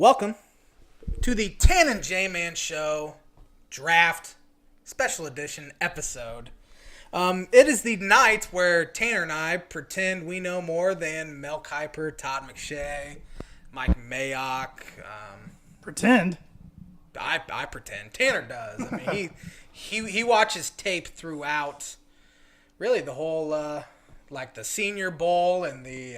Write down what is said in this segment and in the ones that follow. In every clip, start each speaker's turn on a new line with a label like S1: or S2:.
S1: Welcome to the Tan and J-Man Show Draft Special Edition episode. It is the night where Tanner and I pretend we know more than Mel Kiper, Todd McShay, Mike Mayock.
S2: Pretend?
S1: I pretend. Tanner does. I mean, he watches tape throughout really the whole like the Senior Bowl and the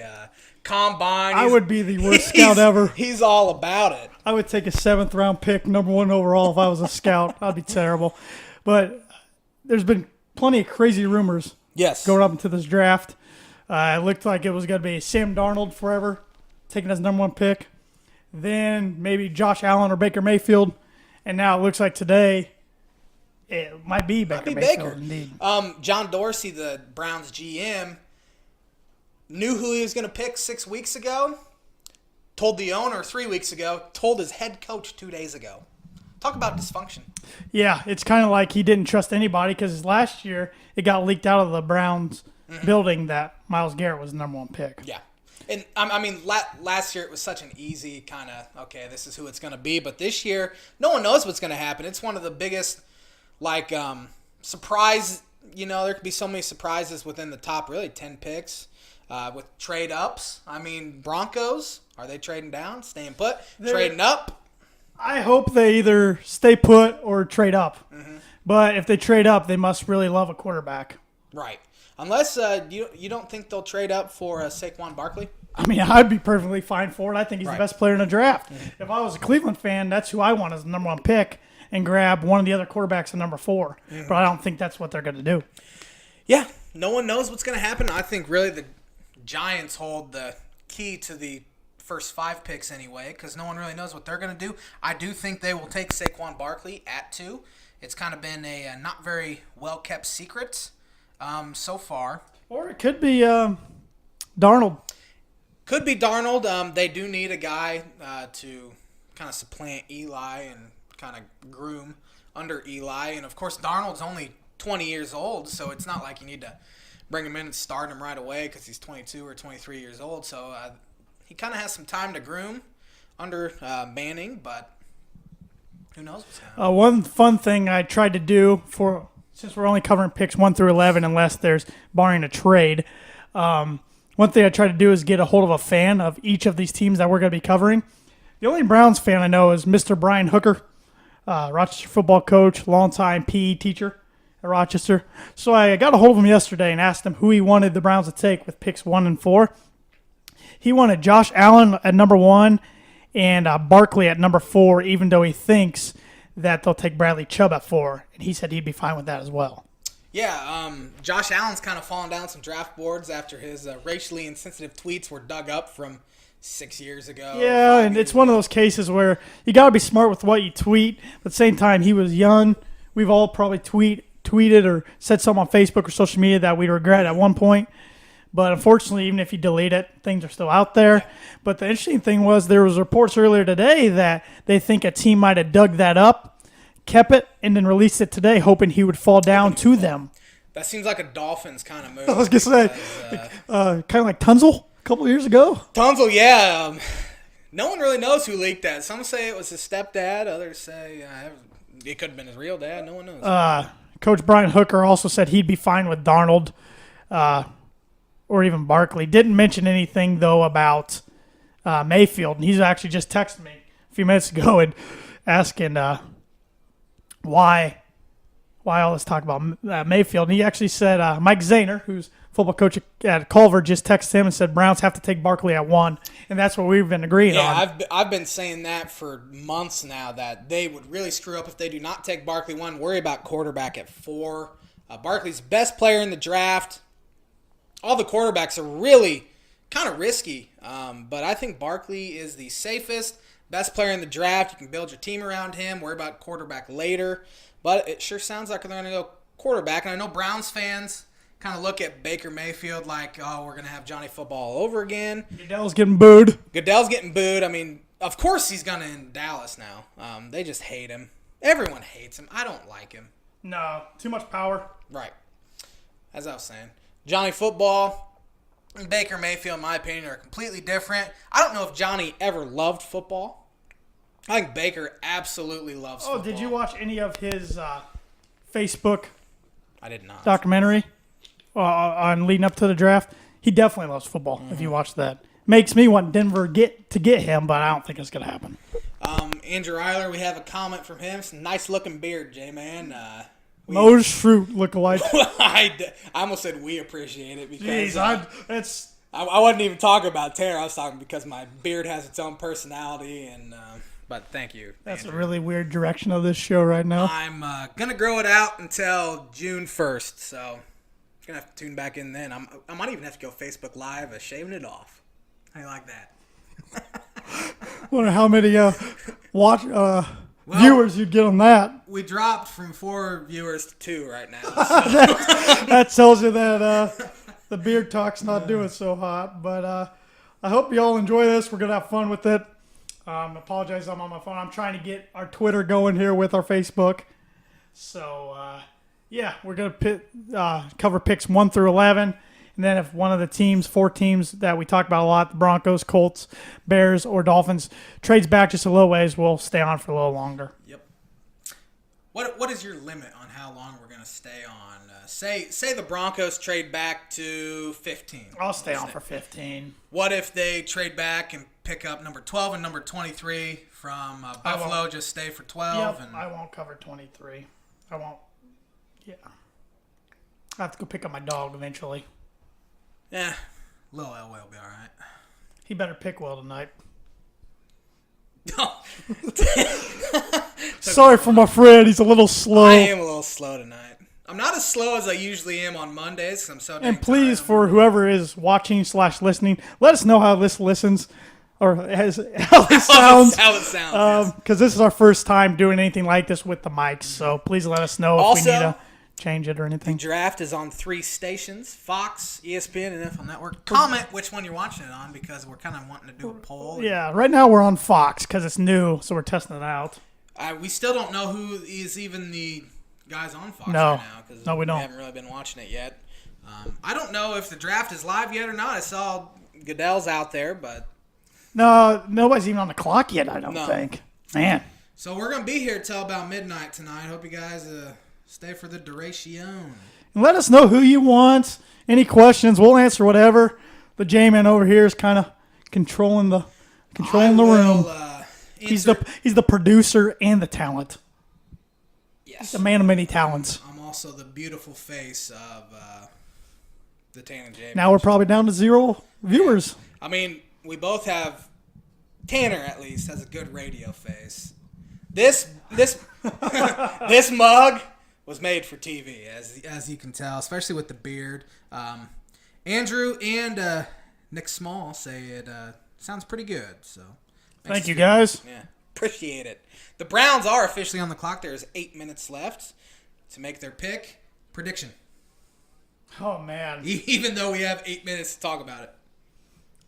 S1: Combine.
S2: I would be the worst scout ever.
S1: He's all about it.
S2: I would take a 7th round pick, number 1 overall, if I was a scout. I'd be terrible. But there's been plenty of crazy rumors going up into this draft. It looked like it was going to be Sam Darnold forever, taken as number 1 pick. Then maybe Josh Allen or Baker Mayfield. And now it looks like today it might be Baker Mayfield. Indeed.
S1: John Dorsey, the Browns GM, knew who he was going to pick 6 weeks ago, told the owner 3 weeks ago, told his head coach 2 days ago. Talk about dysfunction.
S2: Yeah, it's kind of like he didn't trust anybody because last year it got leaked out of the Browns building that Myles Garrett was the number 1 pick.
S1: Yeah. And, I mean, last year it was such an easy kind of, okay, this is who it's going to be. But this year, no one knows what's going to happen. It's one of the biggest, surprise, there could be so many surprises within the top, really, 10 picks. With trade-ups, I mean, Broncos, are they trading down, staying put, trading up?
S2: I hope they either stay put or trade up. Mm-hmm. But if they trade up, they must really love a quarterback.
S1: Right. Unless you don't think they'll trade up for Saquon Barkley?
S2: I mean, I'd be perfectly fine for it. I think he's
S1: right.
S2: the best player in the draft. Mm-hmm. If I was a Cleveland fan, that's who I want as the number 1 pick and grab one of the other quarterbacks at number 4. Mm-hmm. But I don't think that's what they're going to do.
S1: Yeah. No one knows what's going to happen. I think really the Giants hold the key to the first 5 picks anyway because no one really knows what they're going to do. I do think they will take Saquon Barkley at 2. It's kind of been a not very well-kept secret so far.
S2: Or it could be Darnold.
S1: Could be Darnold. They do need a guy to kind of supplant Eli and kind of groom under Eli. And, of course, Darnold's only 20 years old, so it's not like you need to bring him in and start him right away because he's 22 or 23 years old. So he kind of has some time to groom under Manning, but who knows what's going to happen.
S2: One fun thing I tried to do since we're only covering picks 1 through 11 unless there's barring a trade, one thing I tried to do is get a hold of a fan of each of these teams that we're going to be covering. The only Browns fan I know is Mr. Brian Hooker, Rochester football coach, longtime PE teacher at Rochester. So I got a hold of him yesterday and asked him who he wanted the Browns to take with picks 1 and 4. He wanted Josh Allen at number 1 and Barkley at number 4, even though he thinks that they'll take Bradley Chubb at 4. And he said he'd be fine with that as well.
S1: Yeah, Josh Allen's kind of fallen down some draft boards after his racially insensitive tweets were dug up from 6 years ago.
S2: Yeah, and it's one of those cases where you got to be smart with what you tweet. But at the same time, he was young. We've all probably tweeted or said something on Facebook or social media that we regret at one point. But unfortunately, even if you delete it, things are still out there. Yeah. But the interesting thing was there was reports earlier today that they think a team might have dug that up, kept it, and then released it today, hoping he would fall down to them.
S1: That seems like a Dolphins kind of move.
S2: I was going to say, kind of like Tunzel a couple of years ago.
S1: Tunzel, yeah. No one really knows who leaked that. Some say it was his stepdad. Others say it could have been his real dad. No one knows.
S2: Coach Brian Hooker also said he'd be fine with Darnold or even Barkley. Didn't mention anything, though, about Mayfield. And he's actually just texted me a few minutes ago and asking why all this talk about Mayfield. And he actually said Mike Zahner, who's football coach at Culver, just texted him and said Browns have to take Barkley at 1. And that's what we've been agreeing on.
S1: Yeah, I've been saying that for months now, that they would really screw up if they do not take Barkley 1. Worry about quarterback at 4. Barkley's best player in the draft. All the quarterbacks are really kind of risky, but I think Barkley is the safest, best player in the draft. You can build your team around him, worry about quarterback later, but it sure sounds like they're going to go quarterback. And I know Browns fans kind of look at Baker Mayfield like, oh, we're going to have Johnny Football all over again.
S2: Goodell's getting booed.
S1: I mean, of course he's going to in Dallas now. They just hate him. Everyone hates him. I don't like him.
S2: No, too much power.
S1: Right. As I was saying. Johnny Football and Baker Mayfield, in my opinion, are completely different. I don't know if Johnny ever loved football. I think Baker absolutely loves
S2: Oh,
S1: football.
S2: did you watch any of his Facebook
S1: I did not.
S2: documentary on leading up to the draft? He definitely loves football. If you watch that, makes me want Denver to get him, but I don't think it's gonna happen.
S1: Andrew Eiler, we have a comment from him. It's a nice looking beard, J-Man.
S2: Mose Fruit lookalike.
S1: I almost said we appreciate it because
S2: Jeez,
S1: I wasn't even talking about Tanner. I was talking because my beard has its own personality, and but thank you.
S2: that's a
S1: Andrew.
S2: really weird direction of this show right now.
S1: I'm gonna grow it out until June 1st, so gonna have to tune back in then. I might even have to go Facebook Live shaving it off. How you like that?
S2: Wonder how many viewers you'd get on that.
S1: We dropped from 4 viewers to 2 right now. So.
S2: That tells you that the beard talk's not doing so hot. But I hope you all enjoy this. We're gonna have fun with it. Apologize, I'm on my phone. I'm trying to get our Twitter going here with our Facebook. So yeah, we're gonna cover picks 1 through 11. And then if one of the 4 teams that we talk about a lot, the Broncos, Colts, Bears, or Dolphins, trades back just a little ways, we'll stay on for a little longer.
S1: Yep. What is your limit on how long we're gonna stay on? Say the Broncos trade back to 15.
S2: I'll stay on for 15.
S1: What if they trade back and pick up number 12 and number 23 from Buffalo? Just stay for 12.
S2: Yep, I won't cover 23. I won't. Yeah. I have to go pick up my dog eventually.
S1: Yeah, Lil Elway will be all right.
S2: He better pick well tonight. Sorry for my friend. He's a little slow.
S1: I am a little slow tonight. I'm not as slow as I usually am on Mondays because I'm so dang
S2: And please,
S1: tired.
S2: for whoever is watching / listening, let us know how this listens or how this sounds.
S1: How it sounds. Yes.
S2: Because this is our first time doing anything like this with the mics. So please let us know if
S1: Also,
S2: we need to change it or anything.
S1: Draft is on 3 stations: Fox, ESPN, and NFL Network. Comment which one you're watching it on because we're kind of wanting to do a poll.
S2: Yeah, right now we're on Fox because it's new, so we're testing it out.
S1: We still don't know who is even the guys on Fox
S2: No.
S1: right now because
S2: No, we don't.
S1: haven't really been watching it yet. I don't know if the draft is live yet or not. I saw Goodell's out there, but
S2: No, nobody's even on the clock yet, I don't
S1: No.
S2: think. Man.
S1: so we're gonna be here till about midnight tonight. Hope you guys stay for the duration.
S2: And let us know who you want. Any questions, we'll answer whatever. The J-Man over here is kind of controlling the room. He's the producer and the talent.
S1: Yes.
S2: The man of many talents.
S1: I'm also the beautiful face of the Tan and James.
S2: Now we're probably down to 0 viewers.
S1: I mean, we both have. Tanner at least has a good radio face. This this mug was made for TV, as you can tell, especially with the beard. Andrew and Nick Small say it sounds pretty good. So
S2: Thank you, guys.
S1: Yeah, appreciate it. The Browns are officially on the clock. There's 8 minutes left to make their pick. Prediction.
S2: Oh, man.
S1: Even though we have 8 minutes to talk about it.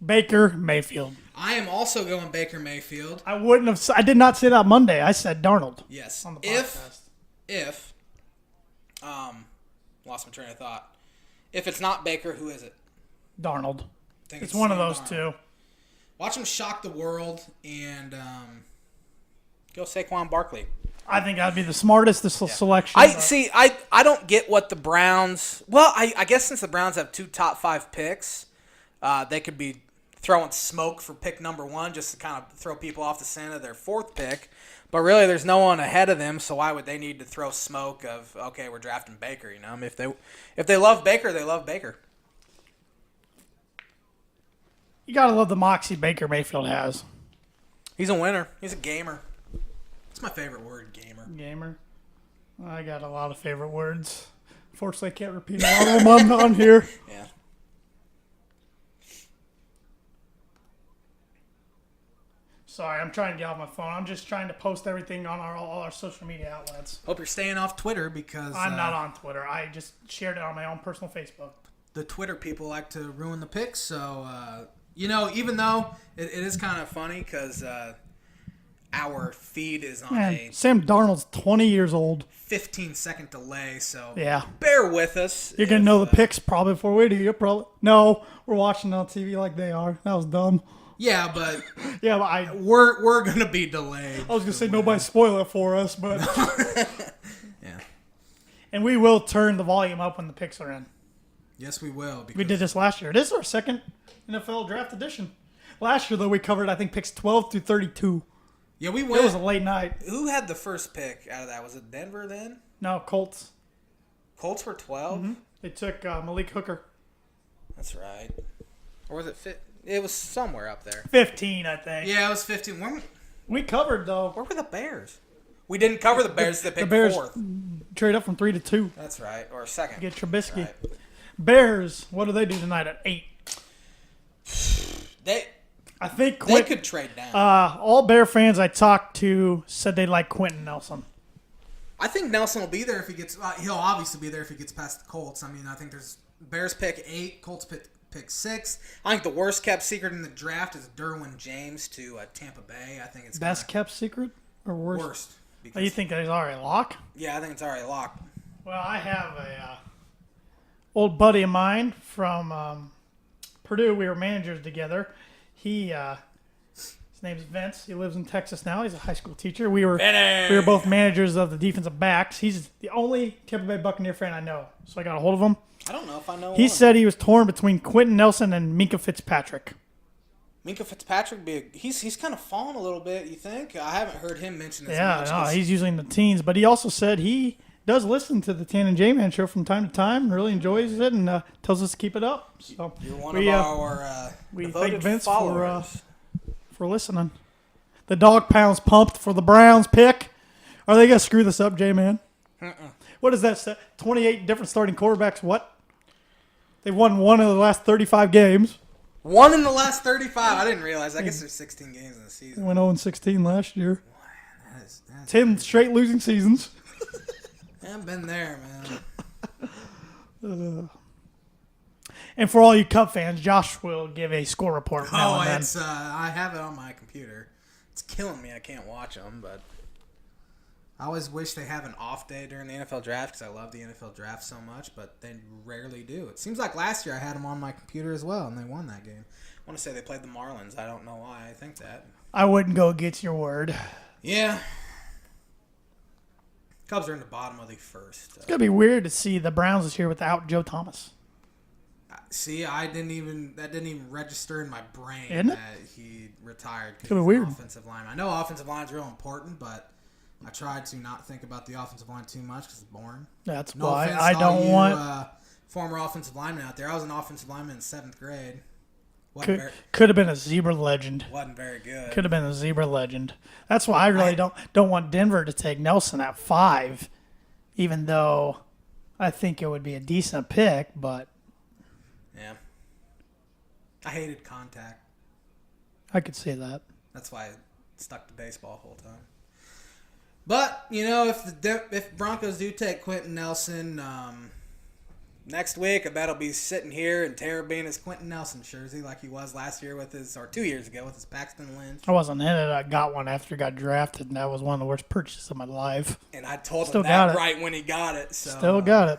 S2: Baker Mayfield.
S1: I am also going Baker Mayfield.
S2: I did not say that Monday. I said Darnold.
S1: Yes.
S2: On the podcast.
S1: If lost my train of thought. If it's not Baker, who is it?
S2: Darnold.
S1: I think
S2: It's one of
S1: Sam
S2: those
S1: Darnold.
S2: two.
S1: Watch him shock the world and go Saquon Barkley.
S2: I think that'd be the smartest selection.
S1: I don't get what the Browns. Well, I guess since the Browns have 2 top 5 picks, they could be throwing smoke for pick number 1 just to kind of throw people off the scent of their 4th pick. But really, there's no one ahead of them, so why would they need to throw smoke of okay, we're drafting Baker? You know, I mean, if they love Baker, they love Baker.
S2: You gotta love the moxie Baker Mayfield has.
S1: He's a winner. He's a gamer. That's my favorite word, gamer.
S2: Gamer. I got a lot of favorite words. Unfortunately, I can't repeat a lot of them on here.
S1: Yeah.
S2: Sorry, I'm trying to get off my phone. I'm just trying to post everything on all our social media outlets.
S1: Hope you're staying off Twitter because
S2: I'm not on Twitter. I just shared it on my own personal Facebook.
S1: the Twitter people like to ruin the picks. So, even though it is kind of funny because our feed is on a
S2: Sam Darnold's 20 years old.
S1: 15-second delay, so
S2: Yeah.
S1: bear with us.
S2: You're going to know the picks probably before we do. You're probably... No, we're watching on TV like they are. That was dumb.
S1: Yeah, but
S2: Yeah, but
S1: we're gonna be delayed.
S2: I was gonna say nobody spoil it for us, but
S1: Yeah.
S2: and we will turn the volume up when the picks are in.
S1: Yes, we will. Because
S2: We did this last year. This is our second NFL draft edition. Last year though, we covered I think picks 12 through 32.
S1: Yeah, we
S2: It was a
S1: went.
S2: late night.
S1: Who had the first pick out of that? Was it Denver then?
S2: No, Colts.
S1: Colts were 12.
S2: Mm-hmm. They took Malik Hooker.
S1: That's right. Or was it fit? It was somewhere up there.
S2: 15, I think.
S1: Yeah, it was 15.
S2: We covered though.
S1: Where were the Bears? We didn't cover the Bears. They picked
S2: Bears-
S1: fourth.
S2: Trade up from 3 to 2.
S1: That's right. Or second.
S2: Get Trubisky.
S1: Right.
S2: Bears. What do they do tonight at 8?
S1: They
S2: I think
S1: they
S2: Quint,
S1: could trade down.
S2: all Bear fans I talked to said they like Quentin Nelson.
S1: I think Nelson will be there if he gets. He'll obviously be there if he gets past the Colts. I mean, I think there's Bears pick 8, Colts pick 6. I think the worst kept secret in the draft is Derwin James to Tampa Bay. I think it's
S2: Best kept secret or worst?
S1: worst.
S2: Oh,
S1: Because,
S2: you think that he's already locked?
S1: yeah, I think it's already locked.
S2: Well, I have a old buddy of mine from Purdue. We were managers together. His name's Vince. He lives in Texas now. He's a high school teacher. We were both managers of the defensive backs. He's the only Tampa Bay Buccaneer fan I know. So I got a hold of him.
S1: I don't know if I know.
S2: He
S1: one.
S2: said he was torn between Quentin Nelson and Minka Fitzpatrick.
S1: Minka Fitzpatrick he's kind of fallen a little bit. You think? I haven't heard him mention as
S2: Yeah,
S1: much.
S2: no,
S1: 'Cause
S2: he's usually in the teens. But he also said he does listen to the Tan and J-Man show from time to time, really enjoys it, and tells us to keep it up. So
S1: you're one
S2: we,
S1: of our
S2: we
S1: devoted
S2: thank Vince
S1: followers.
S2: for listening. The dog pound's pumped for the Browns pick. Are they going to screw this up, J-Man? What is that? 28 different starting quarterbacks. What? They won one of the last 35 games.
S1: One in the last 35. I didn't realize. I guess there's 16 games in the season.
S2: Went 0-16 last year.
S1: That's
S2: 10 straight losing seasons.
S1: I've been there, man.
S2: And for all you Cub fans, Josh will give a score report now
S1: Oh,
S2: and then.
S1: it's I have it on my computer. It's killing me. I can't watch them, but I always wish they have an off day during the NFL draft because I love the NFL draft so much, but they rarely do. It seems like last year I had them on my computer as well, and they won that game. I want to say they played the Marlins. I don't know why I think that.
S2: I wouldn't go against your word.
S1: Yeah. Cubs are in the bottom of the first.
S2: It's going to be weird to see the Browns this year without Joe Thomas.
S1: See, that didn't even register in my brain
S2: Isn't it?
S1: that he retired.
S2: Could be
S1: he's
S2: weird.
S1: an offensive lineman. I know offensive line's real important, but I tried to not think about the offensive line too much because it's boring.
S2: That's
S1: No
S2: why
S1: offense
S2: I
S1: to all
S2: don't
S1: you,
S2: want.
S1: former offensive lineman out there. I was an offensive lineman in 7th grade. Wasn't
S2: Could have been a zebra legend.
S1: very good.
S2: Could have been a zebra legend. That's why I really don't want Denver to take Nelson at 5, even though I think it would be a decent pick. But
S1: Yeah. I hated contact.
S2: I could see that.
S1: That's why I stuck to baseball the whole time. But, if Broncos do take Quentin Nelson next week, I bet he'll be sitting here and Tara being his Quentin Nelson jersey like he was last year or 2 years ago with his Paxton Lynch.
S2: I wasn't in it. I got one after he got drafted, and that was one of the worst purchases of my life.
S1: And I told
S2: Still
S1: him
S2: got
S1: that
S2: it.
S1: right when he got it. So
S2: Still got it.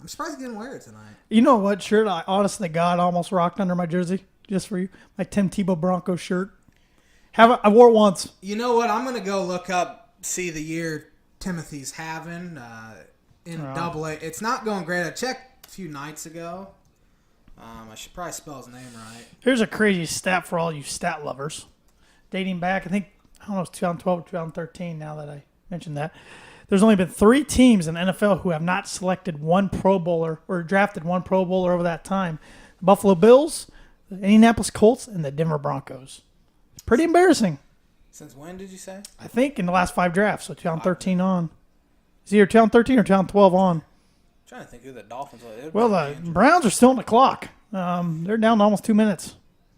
S1: I'm surprised he didn't wear it tonight.
S2: You know what shirt I honestly God almost rocked under my jersey just for you? My Tim Tebow Broncos shirt. I wore it once.
S1: You know what? I'm going to go look up, see the year Timothy's having in Double A. It's not going great. I checked a few nights ago. I should probably spell his name right.
S2: Here's a crazy stat for all you stat lovers. Dating back, I don't know, it's 2012 or 2013 now that I mentioned that. There's only been 3 teams in the NFL who have not selected one Pro Bowler or drafted one Pro Bowler over that time. The Buffalo Bills, the Indianapolis Colts, and the Denver Broncos. It's pretty embarrassing.
S1: Since when did you say?
S2: I think in the last 5 drafts, so 2013 on. Is it either 2013 or 2012 on?
S1: I'm trying to think who the Dolphins were.
S2: Well, the Browns are still on the clock. They're down to almost 2 minutes.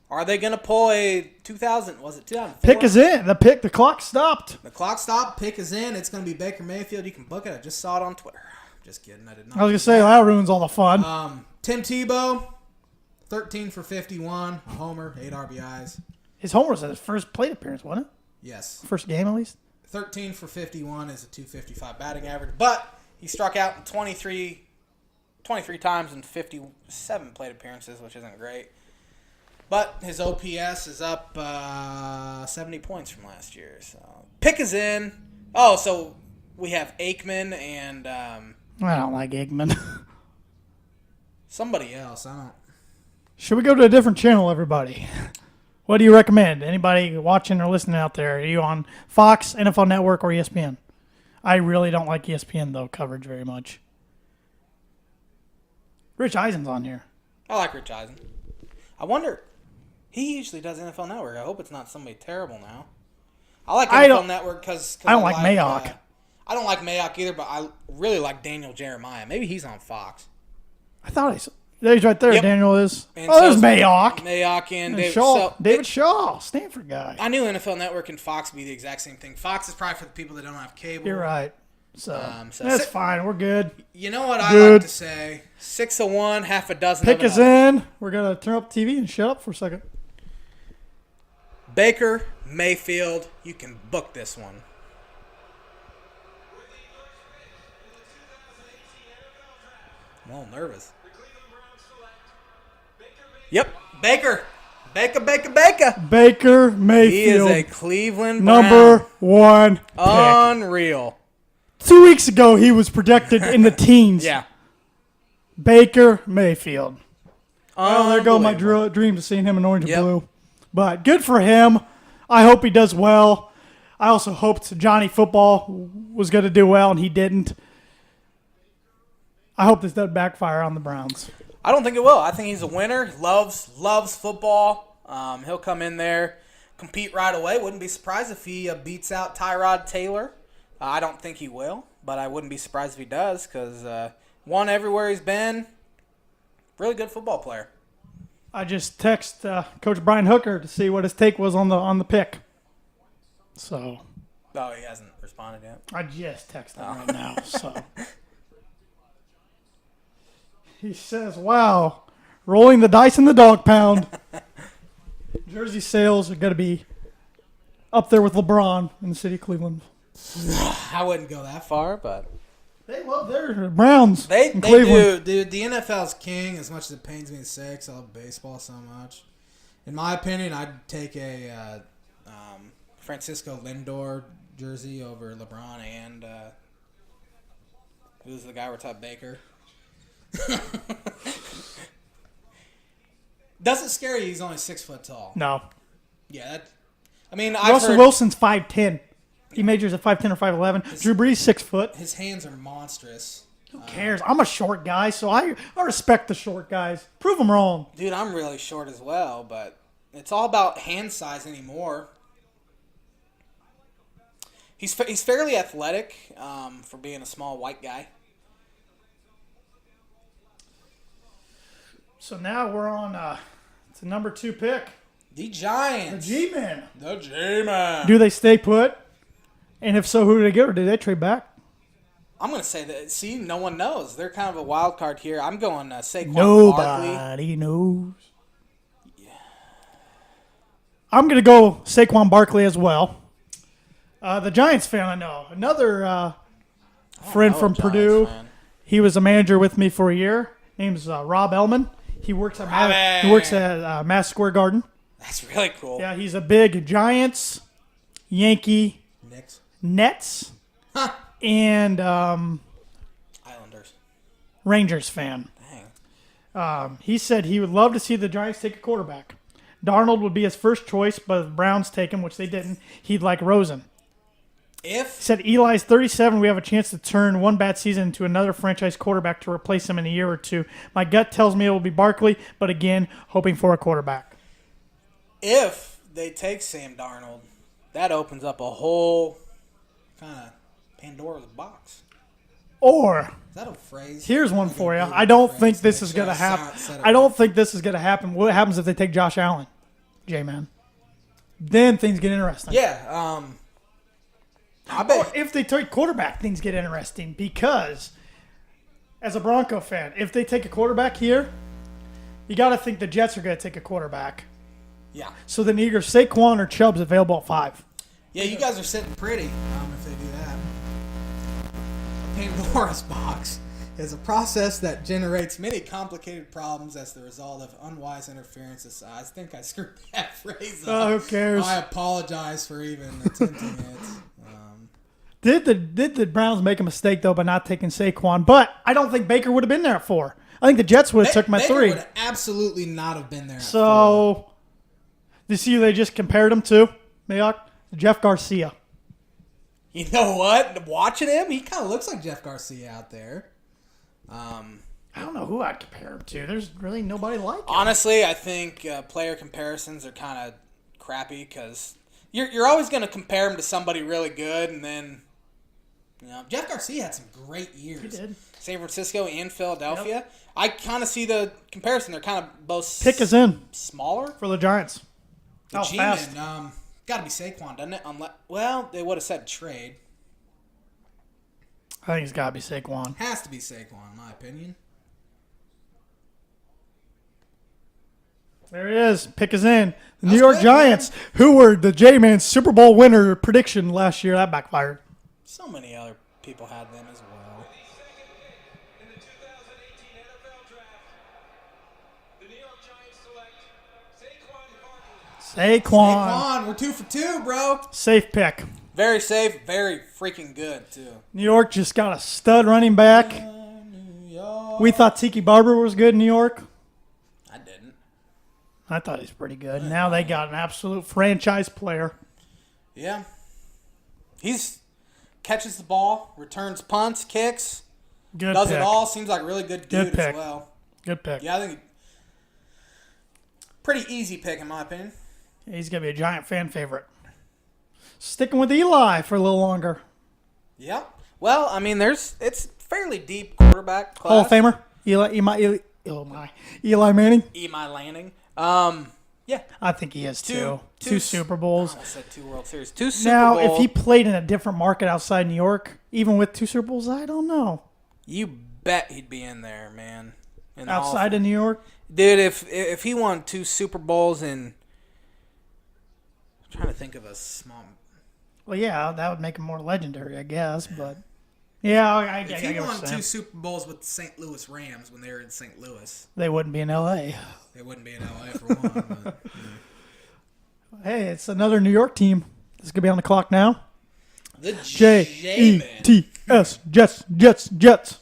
S1: Are they going to pull a 2000? Was it 2004?
S2: Pick is in. The clock stopped.
S1: The clock stopped. Pick is in. It's going to be Baker Mayfield. You can book it. I just saw it on Twitter. Just kidding. I did not.
S2: I was going to say, that ruins all the fun.
S1: Tim Tebow, 13 for 51, a homer, 8 RBIs.
S2: His homer was his first plate appearance, wasn't it?
S1: Yes.
S2: First game, at least.
S1: 13 for 51 is a 255 batting average, but he struck out in 23 times in 57 plate appearances, which isn't great. But his OPS is up 70 points from last year. So pick is in. Oh, so we have Aikman and
S2: I don't like Eggman.
S1: somebody else. I don't.
S2: Should we go to a different channel, everybody? What do you recommend? Anybody watching or listening out there? Are you on Fox, NFL Network, or ESPN? I really don't like ESPN, though, coverage very much. Rich Eisen's on here.
S1: I like Rich Eisen. I wonder. He usually does NFL Network. I hope it's not somebody terrible now. I like NFL Network because
S2: I don't like Mayock.
S1: I don't like Mayock either, but I really like Daniel Jeremiah. Maybe he's on Fox.
S2: I thought there he's right there.
S1: Yep.
S2: Daniel is.
S1: And
S2: There's Mayock.
S1: Mayock and David
S2: Shaw.
S1: So
S2: David Shaw, Stanford guy.
S1: I knew NFL Network and Fox would be the exact same thing. Fox is probably for the people that don't have cable.
S2: You're right. So
S1: so
S2: that's fine. We're good.
S1: You know what I
S2: Good.
S1: like to say? 6 of one, half a dozen
S2: Pick
S1: of
S2: us
S1: another.
S2: in. We're going to turn up the TV and shut up for a second.
S1: Baker, Mayfield, you can book this one. I'm a little nervous. Yep, Baker. Baker.
S2: Baker Mayfield.
S1: He is a Cleveland
S2: number
S1: Brown.
S2: one pick.
S1: Unreal.
S2: 2 weeks ago, he was projected in the teens.
S1: Yeah.
S2: Baker Mayfield. Well, there go my
S1: Unbelievable.
S2: dreams of seeing him in orange
S1: Yep.
S2: and blue. But good for him. I hope he does well. I also hoped Johnny Football was going to do well, and he didn't. I hope this doesn't backfire on the Browns.
S1: I don't think it will. I think he's a winner. Loves football. He'll come in there, compete right away. Wouldn't be surprised if he beats out Tyrod Taylor. I don't think he will, but I wouldn't be surprised if he does because won everywhere he's been. Really good football player.
S2: I just text Coach Brian Hooker to see what his take was on the pick. So
S1: Oh, he hasn't responded yet.
S2: I just texted him right now. So he says, "Wow, rolling the dice in the dog pound. Jersey sales are going to be up there with LeBron in the city of Cleveland."
S1: I wouldn't go that far, but
S2: They love their Browns.
S1: they
S2: in Cleveland.
S1: do, dude. The NFL's king. As much as it pains me to say, 'cause I love baseball so much. In my opinion, I'd take a Francisco Lindor jersey over LeBron and who's the guy we're talking, Baker. Doesn't scare you. He's only 6 foot tall.
S2: No,
S1: Yeah, I mean, I've
S2: Russell
S1: heard
S2: Wilson's 5'10". He majors at 5'10" or 5'11". Drew Brees 6 foot.
S1: his hands are monstrous.
S2: Who cares? I'm a short guy, so I respect the short guys. Prove them wrong.
S1: Dude, I'm really short as well, but it's all about hand size anymore. He's fairly athletic for being a small white guy.
S2: So now we're on it's a number 2 pick.
S1: The
S2: The
S1: Giants.
S2: G-Men.
S1: The G-Man.
S2: Do they stay put? And if so, who do they get, or do they trade back?
S1: I'm going to say that, see, no one knows. They're kind of a wild card here. I'm going Saquon Barkley.
S2: Nobody knows. Yeah. I'm going to go Saquon Barkley as well. The Giants fan I know. Another friend
S1: know a
S2: from
S1: Giants
S2: Purdue.
S1: fan.
S2: He was a manager with me for a year. Name's Rob Ellman. He works at Mass Square Garden.
S1: That's really cool.
S2: Yeah, he's a big Giants, Yankee,
S1: Knicks.
S2: Nets,
S1: Huh.
S2: and
S1: Islanders.
S2: Rangers fan.
S1: Dang.
S2: He said he would love to see the Giants take a quarterback. Darnold would be his first choice, but if the Browns take him, which they didn't, he'd like Rosen. He said Eli's 37. We have a chance to turn one bad season into another franchise quarterback to replace him in a year or two. My gut tells me it will be Barkley, but again, hoping for a quarterback.
S1: If they take Sam Darnold, that opens up a whole kind of Pandora's box.
S2: Or
S1: Is that a phrase?
S2: here's one
S1: Like a
S2: for you.
S1: Google
S2: I don't
S1: phrase.
S2: think this
S1: Make
S2: is
S1: sure
S2: going to
S1: I
S2: happen.
S1: said it
S2: I don't
S1: right.
S2: think this is going to happen. What happens if they take Josh Allen, J-Man? Then things get interesting.
S1: Yeah. I
S2: Or
S1: bet.
S2: if they take quarterback, things get interesting because, as a Bronco fan, if they take a quarterback here, you got to think the Jets are going to take a quarterback.
S1: Yeah.
S2: So then either Saquon or Chubb's available at 5.
S1: Yeah, you guys are sitting pretty if they do that. Pandora's box. is a process that generates many complicated problems as the result of unwise interference. I think I screwed that phrase up.
S2: Oh, who cares?
S1: I apologize for even attempting it.
S2: Did the Browns make a mistake, though, by not taking Saquon? But I don't think Baker would have been there at 4. I think the Jets would have took him at
S1: Baker
S2: 3.
S1: would absolutely not have been there at 4.
S2: So, you see who they just compared him to, Mayock? Jeff Garcia.
S1: You know what? Watching him, he kind of looks like Jeff Garcia out there.
S2: I don't know who I'd compare him to. There's really nobody like him.
S1: Honestly, I think player comparisons are kind of crappy because you're always going to compare him to somebody really good, and then Jeff Garcia had some great years.
S2: He did.
S1: San Francisco and Philadelphia. Yep. I kind of see the comparison. They're kind of both
S2: Pick is in
S1: smaller
S2: for the Giants.
S1: The
S2: fast.
S1: Got to be Saquon, doesn't it? Well, they would have said trade.
S2: I think it's got to be Saquon.
S1: Has to be Saquon, in my opinion.
S2: There it is. Pick is in. The New
S1: That's
S2: York
S1: good,
S2: Giants, who were the J-Man's Super Bowl winner prediction last year, that backfired.
S1: So many other people had them as well.
S3: In the 2018 NFL Draft, the New York Giants select
S2: Saquon.
S1: We're 2 for 2, bro.
S2: Safe pick.
S1: Very safe, very freaking good, too.
S2: New York just got a stud running back. We thought Tiki Barber was good in New York.
S1: I didn't.
S2: I thought he's pretty good. Now they got an absolute franchise player.
S1: Yeah. He's catches the ball, returns punts, kicks,
S2: Good
S1: does
S2: pick.
S1: it all. Seems like a really good dude
S2: Good pick.
S1: as well.
S2: Good pick.
S1: Yeah, I think pretty easy pick in my opinion.
S2: He's going to be a Giant fan favorite. Sticking with Eli for a little longer.
S1: Yeah. Well, I mean, it's fairly deep quarterback class.
S2: Hall of Famer. Eli Manning.
S1: Eli Lanning. Yeah.
S2: I think he has two Super
S1: I
S2: Bowls.
S1: almost said 2 World Series. 2 Super
S2: Now,
S1: Bowls.
S2: if he played in a different market outside New York, even with 2 Super Bowls, I don't know.
S1: You bet he'd be in there, man. In the Hall
S2: Outside of New York?
S1: Dude, if he won 2 Super Bowls in, I'm trying to think of a small.
S2: Well, yeah, that would make him more legendary, I guess. But yeah, I
S1: If
S2: get
S1: he
S2: what
S1: won
S2: you're
S1: 2
S2: saying.
S1: Super Bowls with the St. Louis Rams when they were in St. Louis,
S2: They wouldn't be in L.A.
S1: they wouldn't be in LA for one. But,
S2: Hey, it's another New York team. This could be on the clock now.
S1: the
S2: J-E-T-S.
S1: J-Man.
S2: Jets.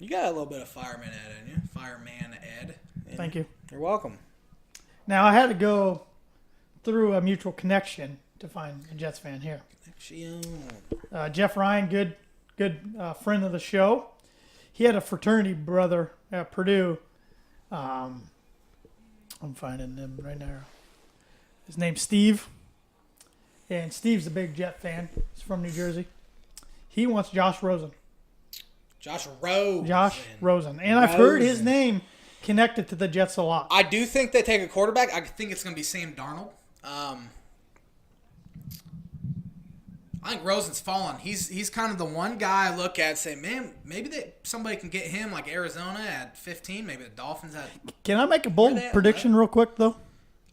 S1: You got a little bit of fireman Ed in you. Fireman Ed.
S2: Thank you.
S1: You're welcome.
S2: Now, I had to go through a mutual connection to find a Jets fan here. Jeff Ryan, good friend of the show. He had a fraternity brother at Purdue. I'm finding him right now. His name's Steve. And Steve's a big Jet fan. He's from New Jersey. He wants Josh Rosen.
S1: Josh Rosen.
S2: Josh Rosen. And I've heard his name connected to the Jets a lot.
S1: I do think they take a quarterback. I think it's going to be Sam Darnold. I think Rosen's fallen. He's kind of the one guy I look at and say, man, maybe somebody can get him like Arizona at 15. Maybe the Dolphins at.
S2: Can I make a bold prediction real quick, though?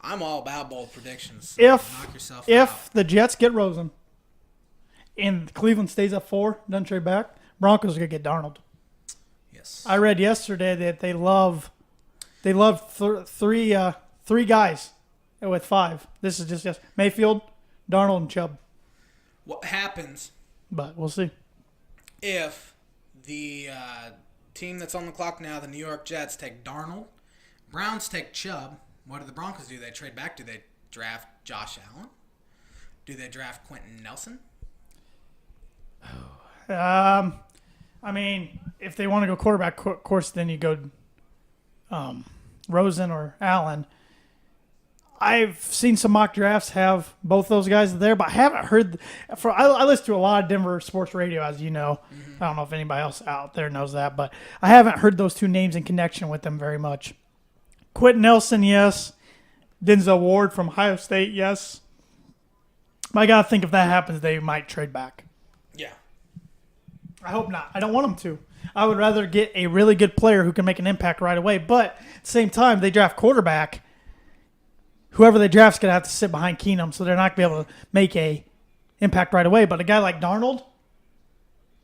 S1: I'm all about bold predictions. So knock yourself
S2: If
S1: out.
S2: the Jets get Rosen and Cleveland stays at 4, doesn't trade back, Broncos are going to get Darnold.
S1: Yes.
S2: I read yesterday that they love three guys with 5. This is just Mayfield, Darnold, and Chubb.
S1: What happens
S2: But we'll see.
S1: if the team that's on the clock now, the New York Jets, take Darnold, Browns take Chubb? What do the Broncos do? They trade back? Do they draft Josh Allen? Do they draft Quentin Nelson?
S2: I mean, if they want to go quarterback, of course, then you go Rosen or Allen. I've seen some mock drafts have both those guys there, but I haven't heard. I listen to a lot of Denver sports radio, as you know. I don't know if anybody else out there knows that, but I haven't heard those 2 names in connection with them very much. Quentin Nelson, yes. Denzel Ward from Ohio State, yes. But I got to think if that happens, they might trade back.
S1: Yeah.
S2: I hope not. I don't want them to. I would rather get a really good player who can make an impact right away. But at the same time, they draft quarterback. Whoever they draft's going to have to sit behind Keenum, so they're not going to be able to make a impact right away. But a guy like Darnold,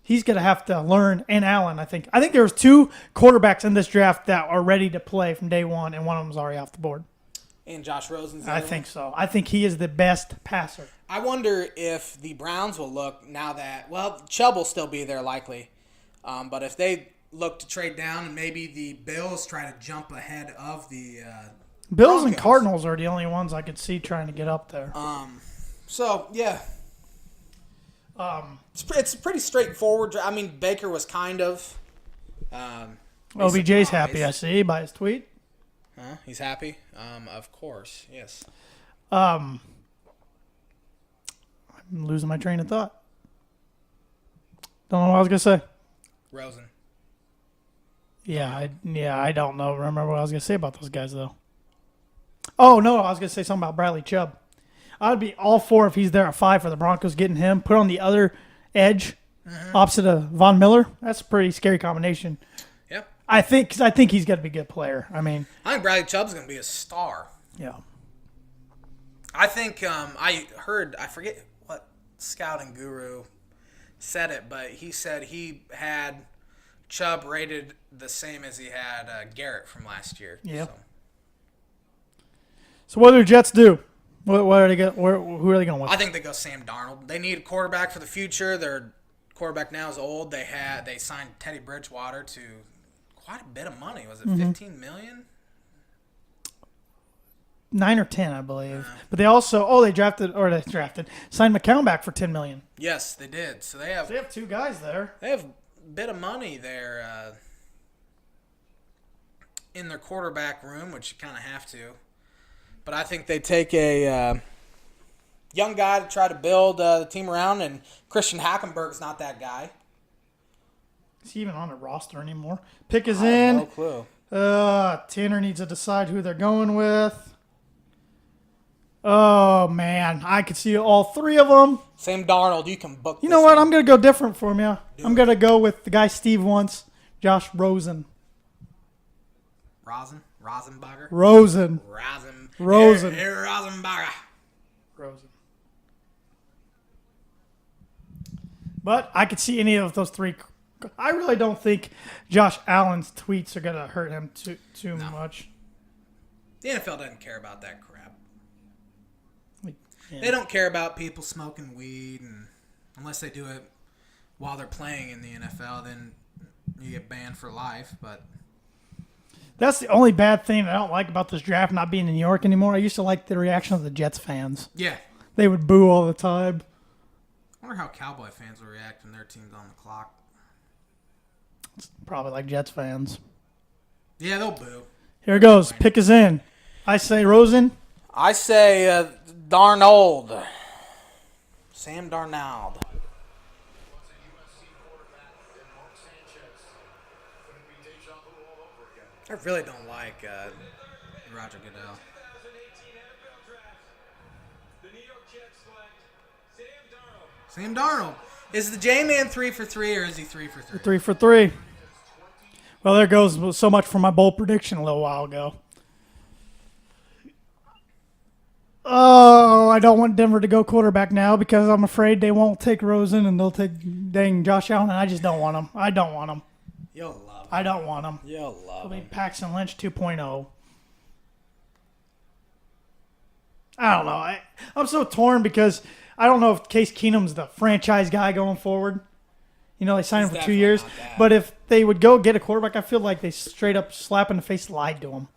S2: he's going to have to learn. And Allen, I think there was 2 quarterbacks in this draft that are ready to play from day one, and one of them's already off the board.
S1: And Josh Rosen's the
S2: I
S1: other one.
S2: think so. I think he is the best passer.
S1: I wonder if the Browns will look now that, well, Chubb will still be there likely. But if they look to trade down and maybe the Bills try to jump ahead of the
S2: Bills and
S1: Broncos.
S2: Cardinals are the only ones I could see trying to get up there.
S1: So, yeah. It's a pretty straightforward. I mean, Baker was kind of.
S2: OBJ's happy, I see, by his tweet.
S1: Huh? He's happy? Of course, yes.
S2: I'm losing my train of thought. Don't know what I was going to say.
S1: Rosen.
S2: Yeah, I don't know. Remember what I was going to say about those guys, though. Oh, no, I was going to say something about Bradley Chubb. I'd be all for if he's there at 5 for the Broncos, getting him, put on the other edge opposite of Von Miller. That's a pretty scary combination.
S1: Yep.
S2: I think he's going to be a good player. I mean,
S1: I think Bradley Chubb's going to be a star.
S2: yeah.
S1: I think I forget what scouting guru said it, but he said he had Chubb rated the same as he had Garrett from last year.
S2: Yeah.
S1: So.
S2: So what do the Jets do? What are they going? Who are they going with?
S1: I think they go Sam Darnold. They need a quarterback for the future. Their quarterback now is old. They signed Teddy Bridgewater to quite a bit of money. Was it $15 million?
S2: 9 or 10, I believe. But they also signed McCown back for $10 million.
S1: Yes, they did. So they have
S2: 2 guys there.
S1: They have a bit of money there in their quarterback room, which you kind of have to. But I think they take a young guy to try to build the team around, and Christian Hackenberg's not that guy.
S2: Is he even on the roster anymore? Pick is
S1: I have
S2: in.
S1: no clue.
S2: Tanner needs to decide who they're going with. Oh, man. I could see all 3 of them.
S1: Sam Darnold, you can book.
S2: You know what? I'm going to go different for you. I'm going to go with the guy Steve wants, Josh Rosen.
S1: Rosenbagger.
S2: Rosen.
S1: Rosenbagger.
S2: Rosen. But I could see any of those 3. I really don't think Josh Allen's tweets are going to hurt him too much.
S1: The NFL doesn't care about that crap.
S2: Yeah.
S1: They don't care about people smoking weed, and unless they do it while they're playing in the NFL, then you get banned for life. But
S2: That's the only bad thing I don't like about this draft not being in New York anymore. I used to like the reaction of the Jets fans.
S1: yeah,
S2: They would boo all the time.
S1: I wonder how Cowboy fans will react when their team's on the clock.
S2: Probably like Jets fans.
S1: Yeah, they'll boo.
S2: Here it goes. Pick is in. I say Rosen.
S1: I say Darnold. Sam Darnold. I really don't like Roger Goodell.
S3: 2018 NFL Draft. The New York Jets select
S1: Sam
S3: Sam Darnold.
S1: Darnold. Is the J-Man 3 for 3 or is he 3 for 3?
S2: 3 for 3. Well, there goes so much for my bold prediction a little while ago. Oh, I don't want Denver to go quarterback now because I'm afraid they won't take Rosen and they'll take dang Josh Allen, and I just don't want him. I don't want him.
S1: You'll love him.
S2: I don't want him.
S1: You'll love
S2: It'll be
S1: him.
S2: Paxton Lynch 2.0. I don't know. I'm so torn because I don't know if Case Keenum's the franchise guy going forward. You know, they signed him
S1: He's
S2: for 2
S1: definitely
S2: years.
S1: not that.
S2: But if they would go get a quarterback, I feel like they straight up slap in the face lied to him.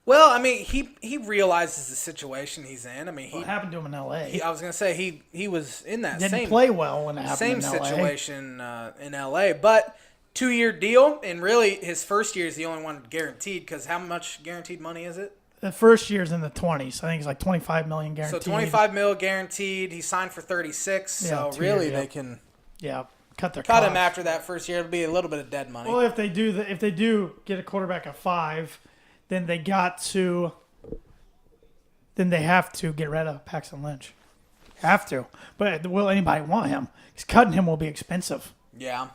S1: Well, I mean, he realizes the situation he's in. I mean,
S2: What happened to him in L.A.?
S1: I was gonna say he was in that
S2: Didn't
S1: same
S2: play well when it happened
S1: same
S2: in L.A.
S1: situation in L.A. But 2-year deal, and really his first year is the only one guaranteed. Because how much guaranteed money is it?
S2: The first year's in the 20s. I think it's like $25 million guaranteed.
S1: So $25 million guaranteed. He signed for 36.
S2: Yeah,
S1: So
S2: 2
S1: really,
S2: years, yeah.
S1: they can
S2: Yeah, cut their
S1: cut him
S2: costs.
S1: after that first year. It'll be a little bit of dead money.
S2: Well, if they do get a quarterback at 5, then they have to get rid of Paxton Lynch. Have to. But will anybody want him? Because cutting him will be expensive.
S1: Yeah.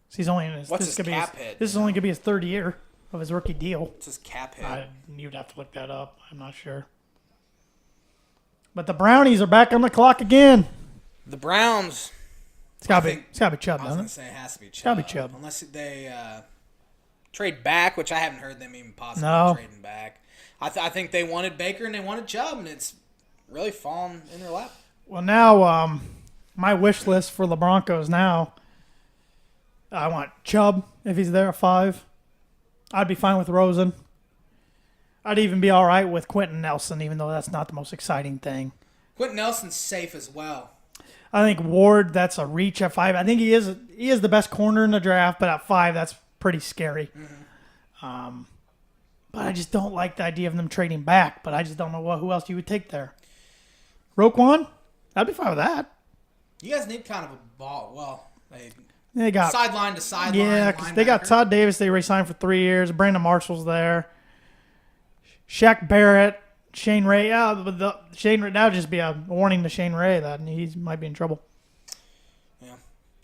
S2: So he's only in his.
S1: What's
S2: this
S1: his
S2: could be
S1: cap hit?
S2: This is only going to be his 3rd year of his rookie deal.
S1: It's his cap hit.
S2: You'd have to look that up. I'm not sure. But the Brownies are back on the clock again.
S1: The Browns.
S2: It's gotta
S1: I
S2: be.
S1: think-
S2: It's gotta be Chubb,
S1: I was
S2: doesn't
S1: going
S2: it?
S1: to say it has to be Chubb.
S2: gotta be Chubb.
S1: Unless they trade back, which I haven't heard them even possibly
S2: No.
S1: trading back. I think they wanted Baker and they wanted Chubb, and it's really fallen in their lap.
S2: Well, now my wish list for the Broncos now. I want Chubb if he's there at 5. I'd be fine with Rosen. I'd even be all right with Quentin Nelson, even though that's not the most exciting thing.
S1: Quentin Nelson's safe as well.
S2: I think Ward, that's a reach at 5. I think he is the best corner in the draft, but at 5, that's pretty scary. But I just don't like the idea of them trading back. But I just don't know who else you would take there. Roquan, I'd be fine with that.
S1: You guys need kind of a ball. Well,
S2: They got
S1: sideline to sideline.
S2: Yeah, because they got
S1: linebacker.
S2: Todd Davis. They re-signed for 3 years. Brandon Marshall's there. Shaq Barrett, Shane Ray. Yeah, but that would just be a warning to Shane Ray that he might be in trouble.
S1: Yeah,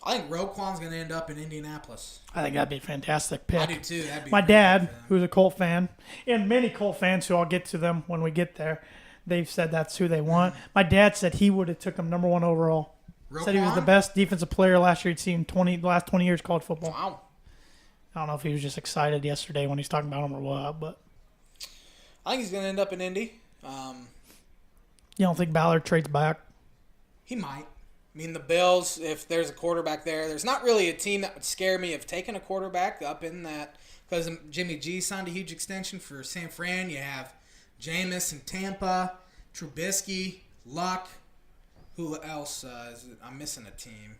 S1: I think Roquan's going to end up in Indianapolis.
S2: I think that'd be a fantastic pick.
S1: I do too. That'd be
S2: My
S1: great
S2: dad,
S1: for them.
S2: who's a Colt fan, and many Colt fans who I'll get to them when we get there, they've said that's who they want. My dad said he would have took him number 1 overall. Said he was the
S1: Roquan?
S2: best defensive player last year he'd seen the last 20 years college football.
S1: Wow.
S2: I don't know if he was just excited yesterday when he's talking about him or what, but
S1: I think he's going to end up in Indy.
S2: you don't think Ballard trades back?
S1: He might. I mean, the Bills, if there's a quarterback there's not really a team that would scare me of taking a quarterback up in that, because Jimmy G signed a huge extension for San Fran. You have Jameis in Tampa, Trubisky, Luck. Who else? I'm missing a team.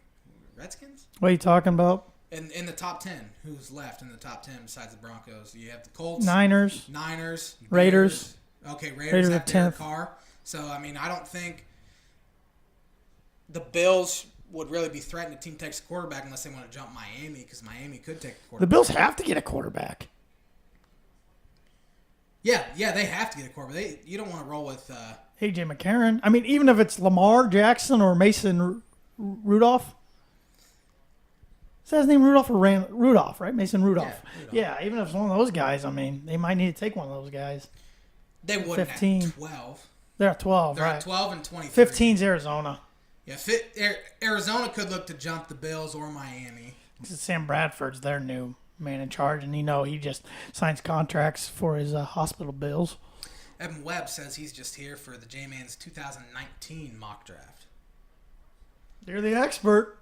S1: Redskins?
S2: What are you talking about?
S1: In the top 10, who's left in the top 10 besides the Broncos? You have the Colts,
S2: Niners. Raiders.
S1: Bears. Okay,
S2: Raiders
S1: Raiders
S2: are
S1: have Derek
S2: 10th.
S1: Carr. So, I mean, I don't think the Bills would really be threatened. A team takes a quarterback unless they want to jump Miami, because Miami could take a
S2: The
S1: quarterback.
S2: Bills have to get a quarterback.
S1: Yeah, they have to get a quarterback. You don't want to roll with
S2: AJ McCarron. I mean, even if it's Lamar Jackson or Mason Rudolph. Is that his name Rudolph or Rudolph, right? Mason Rudolph.
S1: Yeah, Rudolph.
S2: Yeah, even if it's one of those guys, I mean, they might need to take one of those guys.
S1: they wouldn't
S2: 15.
S1: at 12.
S2: They're at 12,
S1: They're
S2: right?
S1: at 12 and 23.
S2: 15's Arizona.
S1: Yeah, Arizona could look to jump the Bills or Miami.
S2: Sam Bradford's their new man in charge, and he just signs contracts for his hospital bills.
S1: Evan Webb says he's just here for the J-Man's 2019 mock draft.
S2: You're the expert.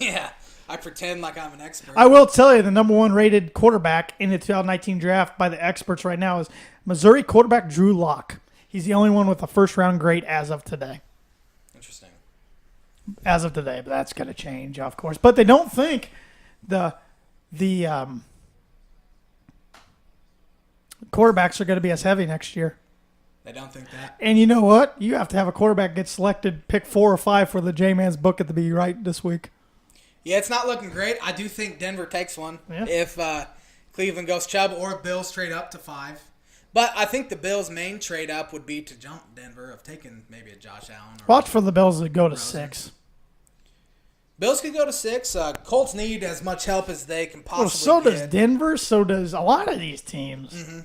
S1: Yeah, I pretend like I'm an expert.
S2: I will tell you, the number 1 rated quarterback in the 2019 draft by the experts right now is Missouri quarterback Drew Lock. He's the only one with a first-round grade as of today.
S1: Interesting.
S2: As of today, but that's going to change, of course. But they don't think the quarterbacks are going to be as heavy next year.
S1: They don't think that.
S2: And you know what? You have to have a quarterback get selected, pick 4 or 5 for the J-Man's book at the be right this week.
S1: Yeah, it's not looking great. I do think Denver takes one
S2: Yeah.
S1: if Cleveland goes Chubb or Bills trade up to 5. But I think the Bills' main trade up would be to jump Denver of taking maybe a Josh Allen. Or
S2: Watch for the Bills to go to
S1: Rosen.
S2: 6.
S1: Bills could go to 6. Colts need as much help as they can possibly
S2: Well, so does
S1: get.
S2: Denver. So does a lot of these teams.
S1: Mm-hmm.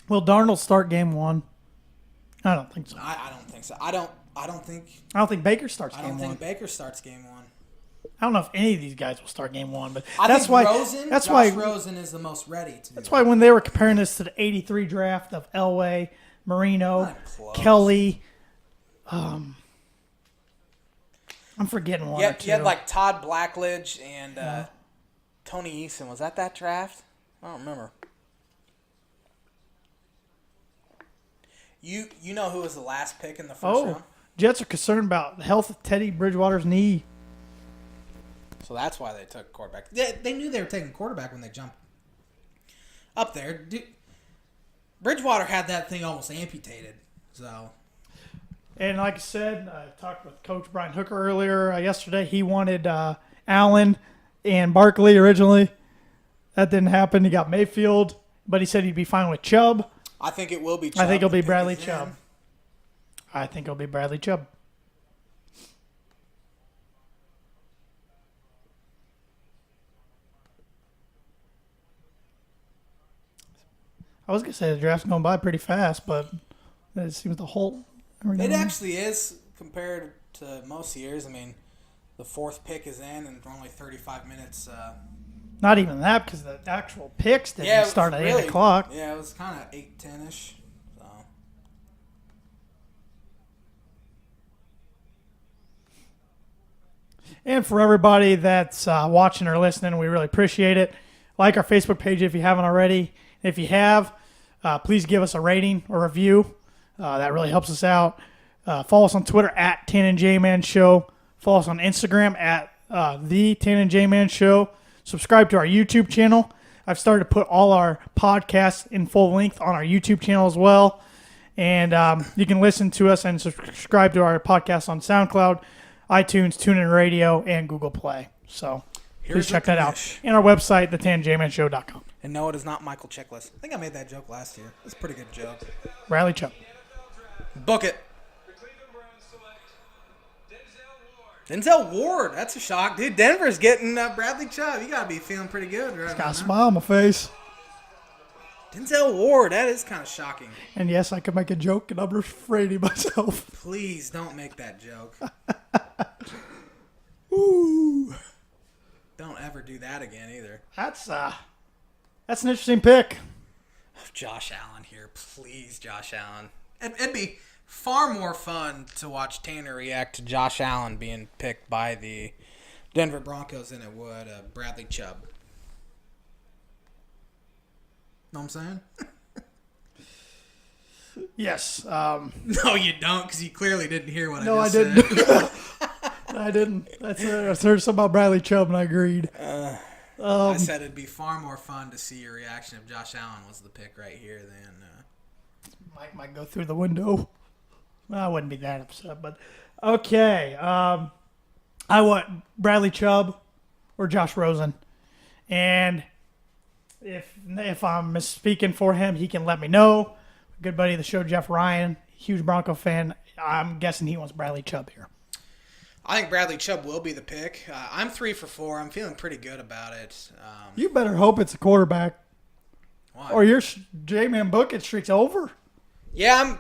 S2: Will Darnold start game 1? I don't think so.
S1: I don't think so. I don't think
S2: I don't think Baker starts
S1: I
S2: game
S1: don't
S2: 1.
S1: think Baker starts game 1.
S2: I don't know if any of these guys will start game 1, but
S1: I
S2: that's
S1: think
S2: why.
S1: Rosen,
S2: That's
S1: Josh
S2: why.
S1: Rosen is the most ready to do
S2: That's why when they were comparing this to the '83 draft of Elway, Marino,
S1: Not close.
S2: Kelly, I'm forgetting one or
S1: Yeah,
S2: two.
S1: you had like Todd Blackledge and Tony Eason. Was that draft? I don't remember. You know who was the last pick in the first round?
S2: Jets are concerned about the health of Teddy Bridgewater's knee.
S1: So that's why they took quarterback. They knew they were taking quarterback when they jumped up there. Dude, Bridgewater had that thing almost amputated. So
S2: And like I said, I talked with Coach Brian Hooker earlier yesterday. He wanted Allen and Barkley originally. That didn't happen. He got Mayfield, but he said he'd be fine with Chubb.
S1: I think it will be Chubb.
S2: I think it'll
S1: The
S2: be
S1: pick
S2: Bradley
S1: is in.
S2: Chubb. I think it'll be Bradley Chubb. I was gonna say the draft's going by pretty fast, but it seems the whole.
S1: It actually is. compared to most years. I mean, the fourth pick is in, and we're only 35 minutes.
S2: Not even that, because the actual picks didn't
S1: it was
S2: start at
S1: really-
S2: 8 o'clock.
S1: Yeah, it was kind of 8:10ish. So
S2: And for everybody that's watching or listening, we really appreciate it. Like our Facebook page if you haven't already. If you have, please give us a rating or review. That really helps us out. Follow us on Twitter at Tan and J Man Show. Follow us on Instagram at the Tan and J Man Show. Subscribe to our YouTube channel. I've started to put all our podcasts in full length on our YouTube channel as well. And you can listen to us and subscribe to our podcast on SoundCloud, iTunes, TuneIn Radio, and Google Play. So please
S1: Here's
S2: check
S1: the
S2: that out.
S1: finish.
S2: And our website, thetannjmanshow.com.
S1: And no, it is not Michael Chiklis. I think I made that joke last year. It's a pretty good joke.
S2: Riley Chubb.
S1: Book it.
S3: The Cleveland Browns select Denzel Ward.
S1: Denzel Ward. That's a shock, dude. Denver's getting Bradley Chubb. You gotta be feeling pretty good, right?
S2: Got a
S1: now.
S2: smile on my face.
S1: Denzel Ward. That is kind of shocking.
S2: And yes, I could make a joke, and I'm afraid of myself.
S1: Please don't make that joke.
S2: Ooh.
S1: Don't ever do that again either.
S2: That's an interesting pick.
S1: Josh Allen here, please, Josh Allen. It'd be far more fun to watch Tanner react to Josh Allen being picked by the Denver Broncos than it would Bradley Chubb. Know what I'm saying?
S2: Yes.
S1: No, you don't, because you clearly didn't hear what
S2: No,
S1: I
S2: I
S1: just said.
S2: didn't. I didn't. I heard something about Bradley Chubb, and I agreed.
S1: I said it'd be far more fun to see your reaction if Josh Allen was the pick right here than.
S2: Might go through the window. Well, I wouldn't be that upset, but okay. I want Bradley Chubb or Josh Rosen, and if I'm misspeaking for him, he can let me know. Good buddy of the show, Jeff Ryan, huge Bronco fan. I'm guessing he wants Bradley Chubb here.
S1: I think Bradley Chubb will be the pick. I'm 3 for 4. I'm feeling pretty good about it.
S2: You better hope it's a quarterback,
S1: Why?
S2: or your J-Man bucket streak's over.
S1: Yeah,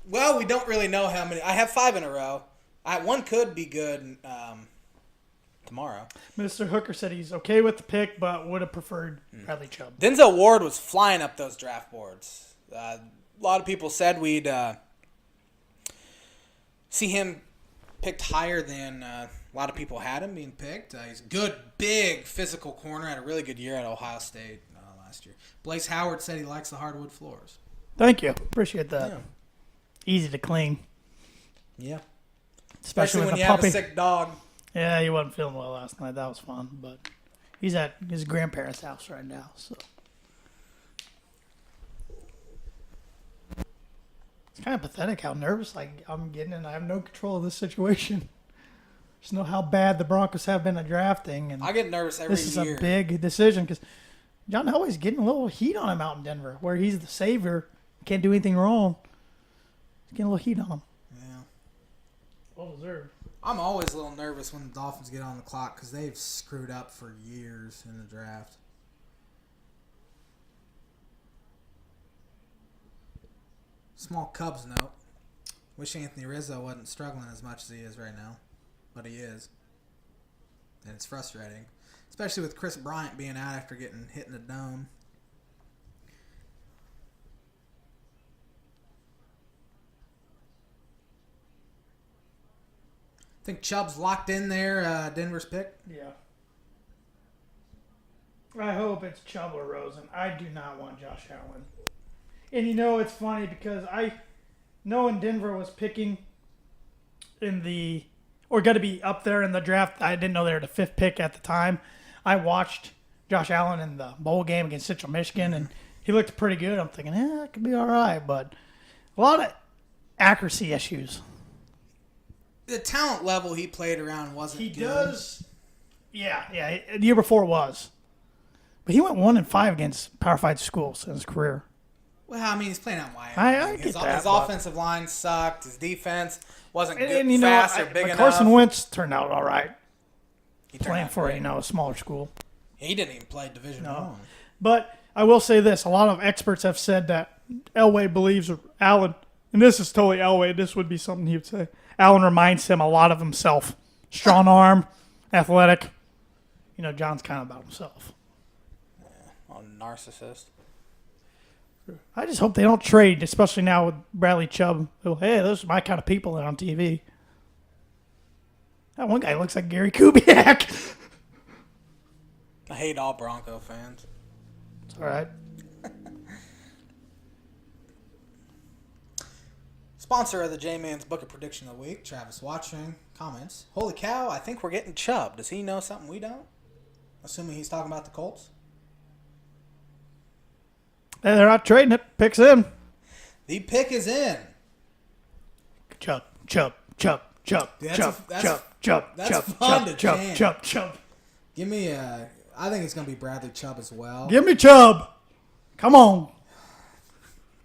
S1: well, we don't really know how many. I have 5 in a row. One could be good tomorrow.
S2: Mr. Hooker said he's okay with the pick, but would have preferred Bradley Chubb.
S1: Denzel Ward was flying up those draft boards. A lot of people said we'd see him picked higher than a lot of people had him being picked. He's a good, big, physical corner. Had a really good year at Ohio State last year. Blaze Howard said he likes the hardwood floors.
S2: Thank you. Appreciate that.
S1: Yeah.
S2: Easy to clean,
S1: Yeah.
S2: especially,
S1: Especially when
S2: with
S1: you
S2: a
S1: have
S2: puppy.
S1: a sick dog.
S2: Yeah, he wasn't feeling well last night. That was fun, but he's at his grandparents' house right now. So it's kind of pathetic how nervous I'm getting, and I have no control of this situation. Just know how bad the Broncos have been at drafting, and
S1: I get nervous every
S2: this is
S1: year.
S2: a big decision because John Elway's getting a little heat on him out in Denver, where he's the savior, can't do anything wrong. He's getting a little heat on him.
S1: Yeah.
S2: Well deserved.
S1: I'm always a little nervous when the Dolphins get on the clock because they've screwed up for years in the draft. Small Cubs note. Wish Anthony Rizzo wasn't struggling as much as he is right now. But he is. And it's frustrating. Especially with Chris Bryant being out after getting hit in the dome. Think Chubb's locked in there, Denver's pick?
S2: Yeah. I hope it's Chubb or Rosen. I do not want Josh Allen. And you know, it's funny because knowing Denver was picking or going to be up there in the draft, I didn't know they were the 5th pick at the time. I watched Josh Allen in the bowl game against Central Michigan, and he looked pretty good. I'm thinking, it could be all right, but a lot of accuracy issues.
S1: The talent level he played around wasn't
S2: He
S1: good.
S2: does. Yeah. The year before was. But he went 1-5 against Power 5 schools in his career.
S1: Well, I mean, he's playing on Wyoming.
S2: I get
S1: his
S2: that,
S1: his
S2: but-
S1: offensive line sucked. His defense wasn't good,
S2: And you know,
S1: fast or big
S2: but
S1: enough.
S2: Carson Wentz turned out all right
S1: He turned
S2: playing
S1: out
S2: for
S1: great.
S2: a smaller school.
S1: He didn't even play Division One.
S2: But I will say this: a lot of experts have said that Elway believes Allen And this is totally Elway. This would be something he would say. Allen reminds him a lot of himself. Strong arm, athletic. You know, John's kind of about himself.
S1: Oh, narcissist.
S2: I just hope they don't trade, especially now with Bradley Chubb. Oh, hey, those are my kind of people that are on TV. That one guy looks like Gary Kubiak.
S1: I hate all Bronco fans.
S2: It's all right.
S1: Sponsor of the J-Man's Bucket Prediction of the Week, Travis Watching, comments, "Holy cow, I think we're getting Chubb. Does he know something we don't?" Assuming he's talking about the Colts.
S2: Hey, they're not trading it. Pick's in.
S1: The pick is in.
S2: Chubb.
S1: That's fun to jam.
S2: Chubb.
S1: Give me a... I think it's going to be Bradley Chubb as well.
S2: Give me Chubb. Come on.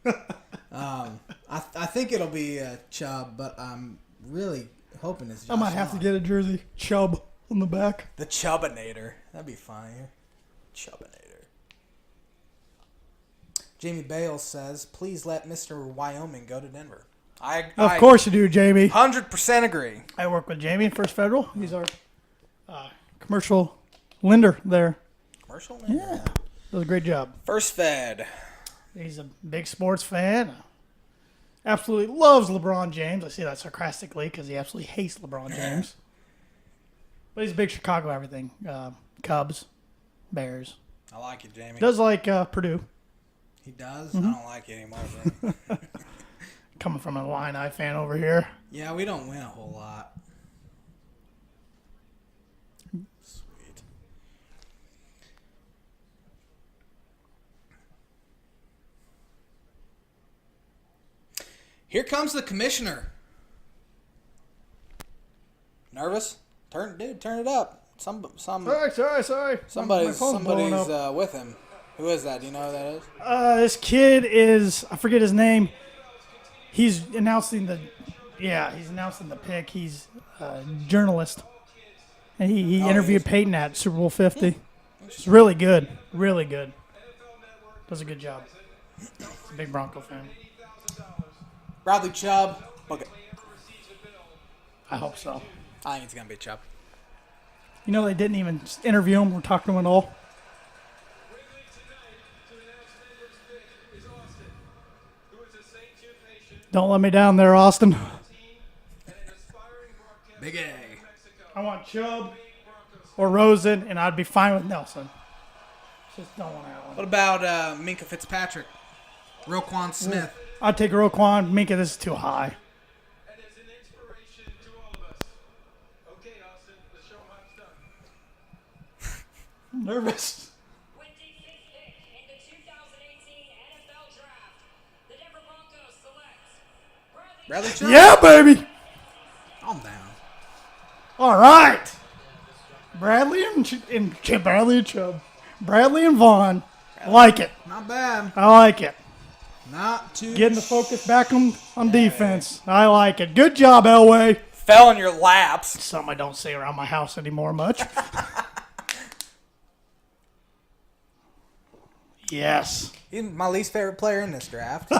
S1: I think it'll be Chubb, but I'm really hoping it's Josh
S2: I might have to
S1: Allen.
S2: get a jersey. Chubb on the back.
S1: The Chubbinator. That'd be funny. Chubbinator. Jamie Bales says, "Please let Mr. Wyoming go to Denver."
S2: Of course you do, Jamie.
S1: 100% agree.
S2: I work with Jamie at First Federal. He's our commercial lender there.
S1: Commercial?
S2: Yeah. Does a great job.
S1: First Fed.
S2: He's a big sports fan. Absolutely loves LeBron James. I say that sarcastically because he absolutely hates LeBron James. But he's a big Chicago everything. Cubs, Bears.
S1: I like it, Jamie.
S2: Does like Purdue.
S1: He does?
S2: Mm-hmm.
S1: I don't like it anymore. But
S2: Coming from a Illini fan over here.
S1: yeah, we don't win a whole lot. Sweet. Here comes the commissioner. Nervous? Turn it up.
S2: Sorry.
S1: Somebody's
S2: My phone's blowing up.
S1: with him. Who is that? Do you know who that is?
S2: This kid is, I forget his name. He's announcing the pick. He's a journalist. And he interviewed Peyton at Super Bowl 50. It's really good. Really good. Does a good job. He's a big Bronco fan.
S1: Bradley Chubb. Okay.
S2: I hope so.
S1: I think it's going to be Chubb.
S2: You know, they didn't even interview him or talk to him at all. Don't let me down there, Austin.
S1: Big A.
S2: I want Chubb or Rosen, and I'd be fine with Nelson. Just don't want Allen.
S1: What about Minka Fitzpatrick? Roquan Smith.
S2: I'd take Roquan. Minka, this is too high.
S3: And is an inspiration to all of us. Okay, Austin, the show time's done.
S2: I'm nervous.
S4: 25th pick in the 2018 NFL Draft. The Denver Broncos select
S1: Bradley Chubb?
S2: Yeah, baby.
S1: Calm down.
S2: All right. Bradley and Chubb. Bradley and Vaughn. I like it.
S1: Not bad.
S2: I like it.
S1: Not too
S2: Getting the focus back on defense. I like it. Good job, Elway.
S1: Fell in your laps.
S2: Something I don't say around my house anymore much. Yes.
S1: He's my least favorite player in this draft.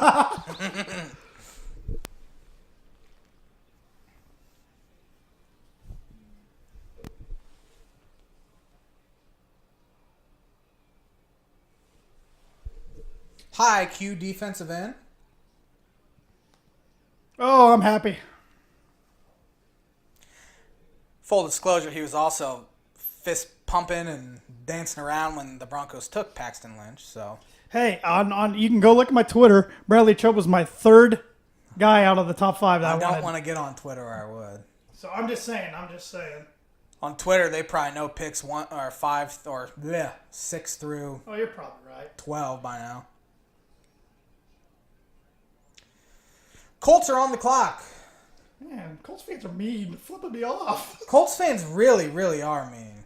S1: High IQ defensive end.
S2: Oh, I'm happy.
S1: Full disclosure, he was also fist pumping and dancing around when the Broncos took Paxton Lynch. So
S2: Hey, on you can go look at my Twitter. Bradley Chubb was my third guy out of the top 5 that I
S1: I don't
S2: wanted.
S1: want to get on Twitter, or I would.
S2: So I'm just saying.
S1: On Twitter, they probably know picks 1 or 5 or 6 through
S2: Oh, you're probably right.
S1: 12 by now. Colts are on the clock.
S2: Man, Colts fans are mean. Flipping me off.
S1: Colts fans really, really are mean.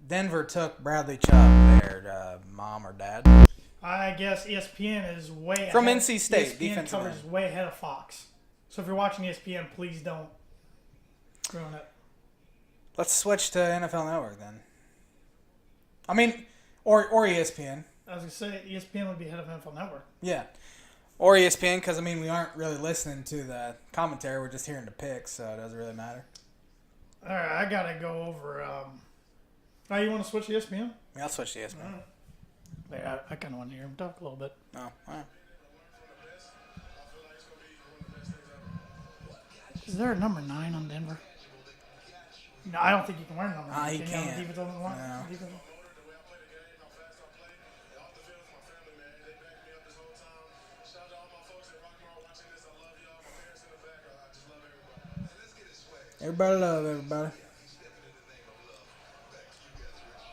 S1: Denver took Bradley Chubb, their mom or dad.
S2: I guess ESPN is way
S1: From
S2: ahead.
S1: NC State,
S2: ESPN
S1: defensive
S2: coverage
S1: end.
S2: is way ahead of Fox. So if you're watching ESPN, please don't ruin it.
S1: Let's switch to NFL Network then. I mean, or ESPN.
S2: I was gonna say ESPN would be ahead of NFL Network.
S1: Yeah. Or ESPN, because, I mean, we aren't really listening to the commentary. We're just hearing the picks, so it doesn't really matter.
S2: All right, I got to go over. Oh, you want to switch to ESPN?
S1: Yeah, I'll switch to ESPN.
S2: Yeah, I kind of want to hear him talk a little bit.
S1: Oh, all right.
S2: Is there a number 9 on Denver? No, I don't think you can wear number 9.
S1: He
S2: Can you on the
S1: can't.
S2: defensive line?
S1: No.
S2: Defensive-
S1: Everybody love everybody.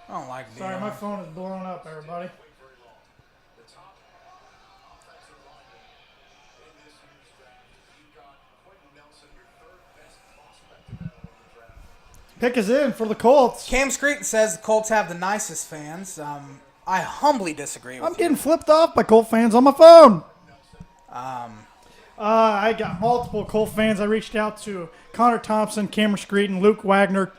S1: I don't like
S2: Sorry,
S1: Dion.
S2: my phone is blowing up, everybody. Pick is in for the Colts.
S1: Cam Screeton says the Colts have the nicest fans. I humbly disagree with
S2: I'm
S1: you.
S2: getting flipped off by Colt fans on my phone. I got multiple Colt fans. I reached out to Connor Thompson, Cameron Screeton, Luke Wagner,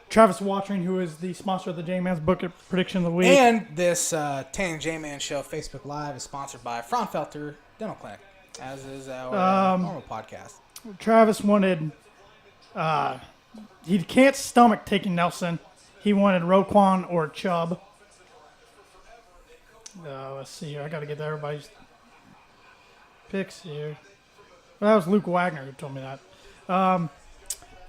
S2: Travis Watering, who is the sponsor of the J-Man's Book Prediction of the Week.
S1: And this Tan J-Man Show Facebook Live is sponsored by Fraunfelter Dental Clinic, as is our normal podcast.
S2: Travis wanted, he can't stomach taking Nelson. He wanted Roquan or Chubb. Let's see here. I got to get everybody's picks here. Well, that was Luke Wagner who told me that.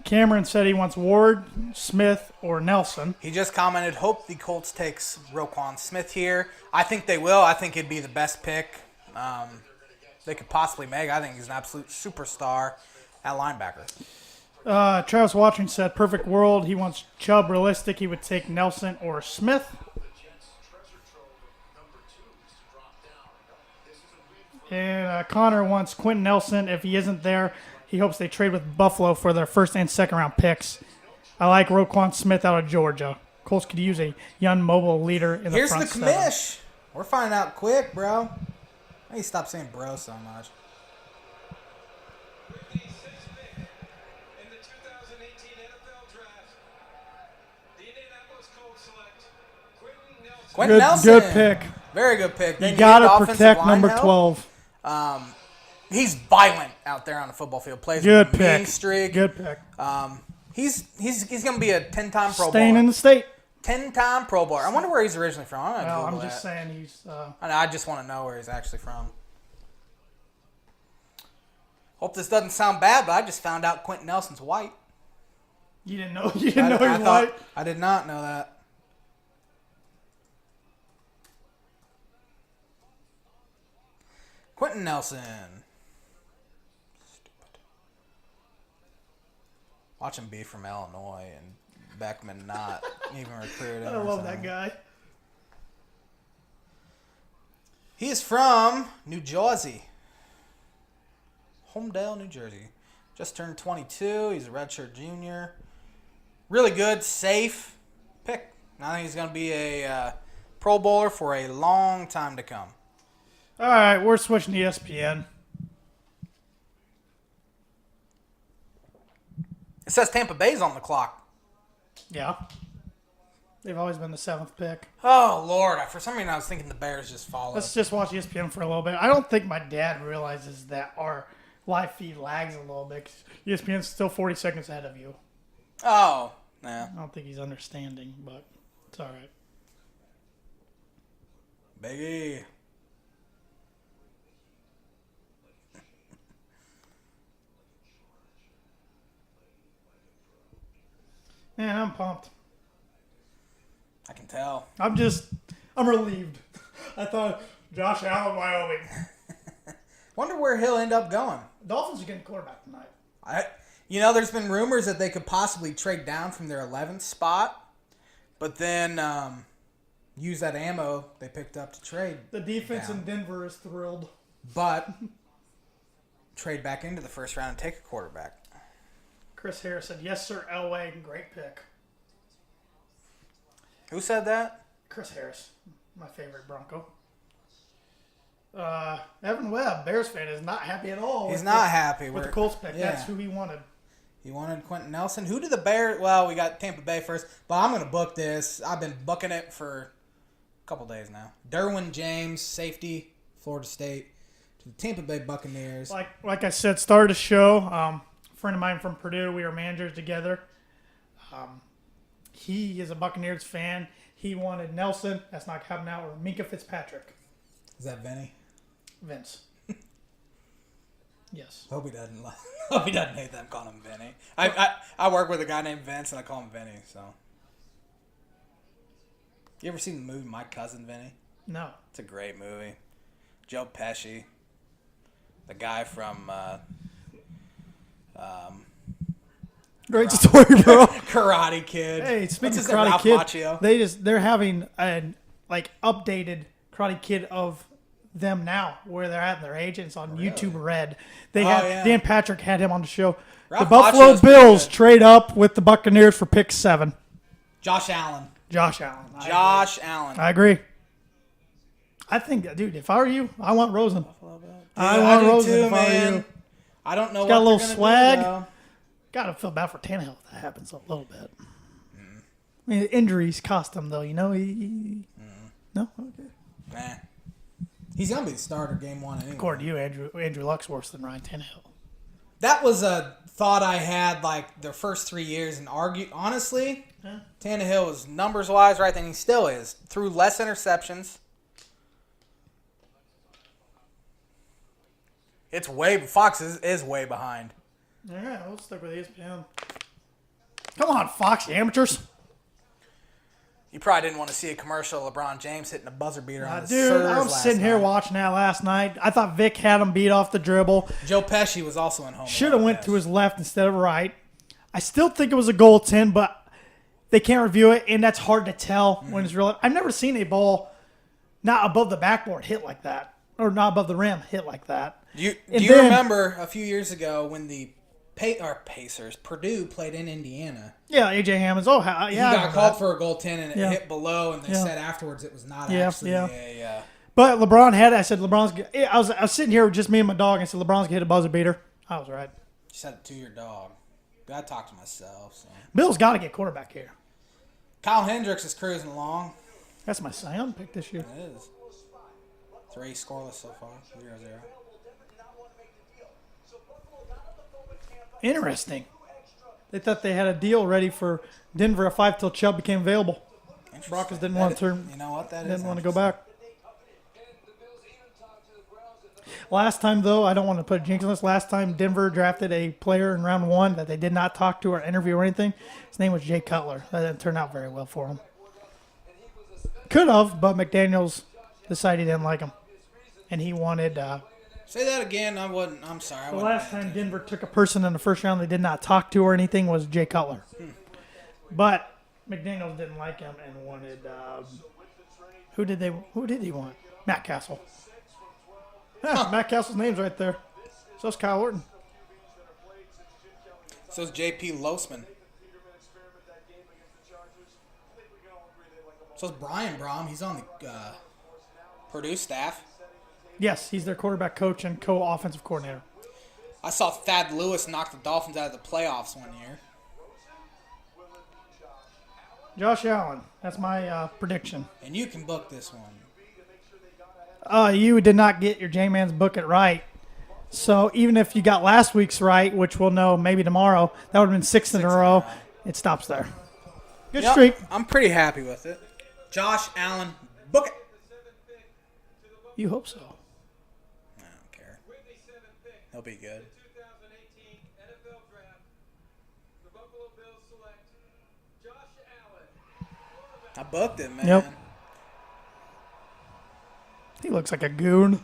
S2: Cameron said he wants Ward, Smith, or Nelson.
S1: He just commented, hope the Colts takes Roquan Smith here. I think they will. I think it'd be the best pick they could possibly make. I think he's an absolute superstar at linebacker.
S2: Travis Watching said perfect world. He wants Chubb. Realistic, he would take Nelson or Smith. And Connor wants Quentin Nelson. If he isn't there, he hopes they trade with Buffalo for their first and second round picks. I like Roquan Smith out of Georgia. Colts could use a young mobile leader in the
S1: Here's
S2: front
S1: the
S2: seven.
S1: commish. We're finding out quick, bro. I need to stop saying bro so much.
S3: With the sixth pick in the 2018 NFL Draft, the Indianapolis Colts select Quentin Nelson.
S1: Quentin Nelson.
S2: Good pick.
S1: Very good pick. They
S2: You
S1: need
S2: got to
S1: offensive
S2: protect
S1: line
S2: number
S1: help.
S2: 12.
S1: He's violent out there on the football field. Plays
S2: Good
S1: with a mean
S2: pick.
S1: streak.
S2: Good pick.
S1: He's going to be a 10-time Pro
S2: Staying
S1: Bowler.
S2: in the state.
S1: 10-time Pro Bowler. I wonder where he's originally from. I'm,
S2: Well,
S1: Google
S2: I'm just
S1: that.
S2: saying he's.
S1: I just want to know where he's actually from. Hope this doesn't sound bad, but I just found out Quentin Nelson's white.
S2: You didn't know. You didn't know he was white.
S1: I did not know that. Quentin Nelson. Stupid. Watch him be from Illinois and Beckman not even recruited him.
S2: I
S1: or
S2: love that
S1: something.
S2: guy.
S1: He is from New Jersey. Homedale, New Jersey. Just turned 22. He's a redshirt junior. Really good, safe pick. I think he's going to be a Pro Bowler for a long time to come.
S2: All right, we're switching to ESPN.
S1: It says Tampa Bay's on the clock.
S2: Yeah. They've always been the 7th pick.
S1: Oh, Lord. For some reason, I was thinking the Bears just followed.
S2: Let's just watch ESPN for a little bit. I don't think my dad realizes that our live feed lags a little bit. 'Cause ESPN's still 40 seconds ahead of you.
S1: Oh, yeah.
S2: I don't think he's understanding, but it's all right.
S1: Biggie.
S2: Man, I'm pumped.
S1: I can tell.
S2: I'm relieved. I thought Josh Allen, Wyoming.
S1: Wonder where he'll end up going.
S2: Dolphins are getting quarterback tonight.
S1: There's been rumors that they could possibly trade down from their 11th spot, but then use that ammo they picked up to trade.
S2: The defense
S1: down.
S2: in Denver is thrilled.
S1: But trade back into the first round and take a quarterback.
S2: Chris Harris said, yes, sir, Elway. Great pick.
S1: Who said that?
S2: Chris Harris, my favorite Bronco. Evan Webb, Bears fan, is not happy at all.
S1: He's
S2: with
S1: not
S2: the-
S1: happy.
S2: with the
S1: We're-
S2: Colts pick.
S1: yeah.
S2: That's who he wanted.
S1: He wanted Quentin Nelson. Who did the Bears? Well, we got Tampa Bay first, but I'm going to book this. I've been booking it for a couple days now. Derwin James, safety, Florida State. to the Tampa Bay Buccaneers.
S2: Like I said, started the show. A friend of mine from Purdue, we were managers together. He is a Buccaneers fan. He wanted Nelson. That's not happening now. Or Minka Fitzpatrick.
S1: Is that Vinny?
S2: Vince. Yes.
S1: Hope he doesn't. Hope he doesn't hate them calling him Vinny. I work with a guy named Vince and I call him Vinny. So, you ever seen the movie My Cousin Vinny?
S2: No.
S1: It's a great movie. Joe Pesci, the guy from
S2: Great story, bro.
S1: Karate Kid.
S2: Hey, speaking
S1: What's
S2: of
S1: his name?
S2: Karate
S1: Ralph
S2: Kid,
S1: Macchio?
S2: they're having an updated Karate Kid of them now, where they're at in their age, and it's on YouTube Red. They had
S1: yeah.
S2: Dan Patrick had him on the show.
S1: Ralph
S2: the Buffalo
S1: Macchio's pretty
S2: Bills
S1: good.
S2: trade up with the Buccaneers for pick 7.
S1: Josh Allen.
S2: Josh Allen.
S1: Josh Allen.
S2: I agree. I think, dude, if I were you, I want Rosen. I
S1: Dude,
S2: want
S1: do
S2: Rosen
S1: too,
S2: if I were
S1: man.
S2: you.
S1: I don't know
S2: got
S1: what
S2: a little
S1: they're gonna
S2: swag.
S1: do, though.
S2: Gotta feel bad for Tannehill if that happens a little bit. I mean, injuries cost him, though. You know, no, okay.
S1: Nah. He's gonna be the starter game 1 anyway.
S2: According to you, Andrew Luck's worse than Ryan Tannehill.
S1: That was a thought I had like the first 3 years, and honestly, Tannehill was numbers wise right then. He still is. Threw less interceptions. It's Fox is way behind.
S2: All right, we'll stick with ESPN. Come on, Fox, you amateurs.
S1: You probably didn't want to see a commercial of LeBron James hitting a buzzer beater on the
S2: Dude,
S1: Sirs
S2: I'm
S1: last
S2: sitting here
S1: night.
S2: watching that last night. I thought Vic had him beat off the dribble.
S1: Joe Pesci was also in home.
S2: Should have went to his left instead of right. I still think it was a goaltend, but they can't review it, and that's hard to tell when it's real. I've never seen a ball not above the backboard hit like that, or not above the rim hit like that.
S1: Do you
S2: And then-
S1: remember a few years ago when the Pacers, Purdue played in Indiana?
S2: Yeah, AJ Hammonds. Oh, yeah.
S1: He
S2: I
S1: got
S2: remember
S1: called
S2: that.
S1: for a goaltend and it
S2: Yeah.
S1: hit below, and they
S2: Yeah.
S1: said afterwards it was not
S2: Yeah,
S1: actually
S2: yeah.
S1: a.
S2: But LeBron had it. I said, I was sitting here with just me and my dog, and I said, LeBron's going to hit a buzzer beater. I was right.
S1: You said it to your dog. But I talked to myself. So.
S2: Bill's got to get quarterback here.
S1: Kyle Hendricks is cruising along.
S2: That's my Cy Young pick this year.
S1: It is. 3 scoreless so far. 0-0.
S2: Interesting. They thought they had a deal ready for Denver at 5 till Chubb became available. Broncos didn't want to turn.
S1: You know what? That is.
S2: Didn't want to go
S1: interesting.
S2: back. Last time, though, I don't want to put a jinx on this. Last time, Denver drafted a player in round 1 that they did not talk to or interview or anything. His name was Jay Cutler. That didn't turn out very well for him. Could have, but McDaniels decided he didn't like him. And he wanted.
S1: Say that again. I'm sorry.
S2: The last time Denver took a person in the first round they did not talk to or anything was Jay Cutler. But McDaniels didn't like him and wanted. Who did he want? Matt Castle. Yeah, Matt Castle's name's right there. So's Kyle Orton.
S1: So is J.P. Losman. So is Brian Brom. He's on the Purdue staff.
S2: Yes, he's their quarterback coach and co-offensive coordinator.
S1: I saw Thad Lewis knock the Dolphins out of the playoffs one year.
S2: Josh Allen. That's my prediction.
S1: And you can book this one.
S2: You did not get your J-Man's book it right. So even if you got last week's right, which we'll know maybe tomorrow, that would have been 6 in a row. It stops there. Good
S1: Yep,
S2: streak.
S1: I'm pretty happy with it. Josh Allen, book it.
S2: You hope so.
S1: I don't care. He'll be good.
S3: 2018 NFL Draft. The Buffalo Bills select Josh Allen.
S1: I booked it, man.
S2: Yep. He looks like a goon.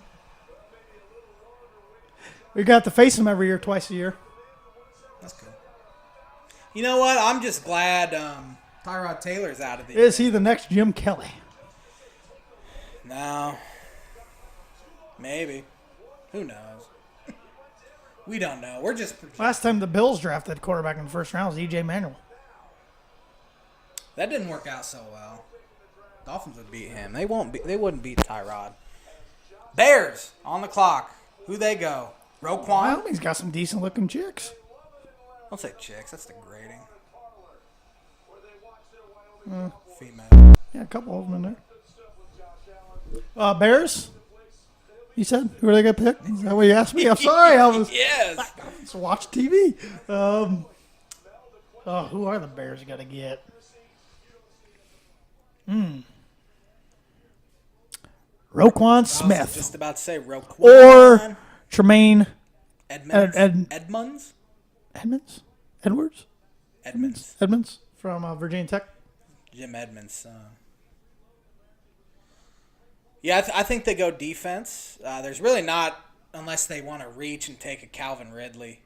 S2: We got to face him every year, twice a year.
S1: That's good. You know what? I'm just glad Tyrod Taylor's out of the.
S2: Is he the next Jim Kelly?
S1: No. Maybe. Who knows? We don't know. We're just.
S2: Last time the Bills drafted quarterback in the first round was E.J. Manuel.
S1: That didn't work out so well. Dolphins would beat him. They wouldn't beat Tyrod. Bears on the clock. Who they go? Roquan.
S2: Well, he's got some decent looking chicks.
S1: Don't say chicks. That's degrading. Female.
S2: Yeah, a couple of them in there. Bears? You said who are they gonna pick? Is that what you asked me? I'm sorry. I was
S1: Yes.
S2: just watch TV. Who are the Bears gonna get? Roquan
S1: I was
S2: Smith
S1: just about to say Roquan.
S2: or Tremaine
S1: Edmonds.
S2: Ed-
S1: Edmonds.
S2: Edmonds? Edwards?
S1: Edmonds.
S2: Edmonds from Virginia Tech.
S1: Jim Edmonds. Yeah, I think they go defense. There's really not, unless they want to reach and take a Calvin Ridley,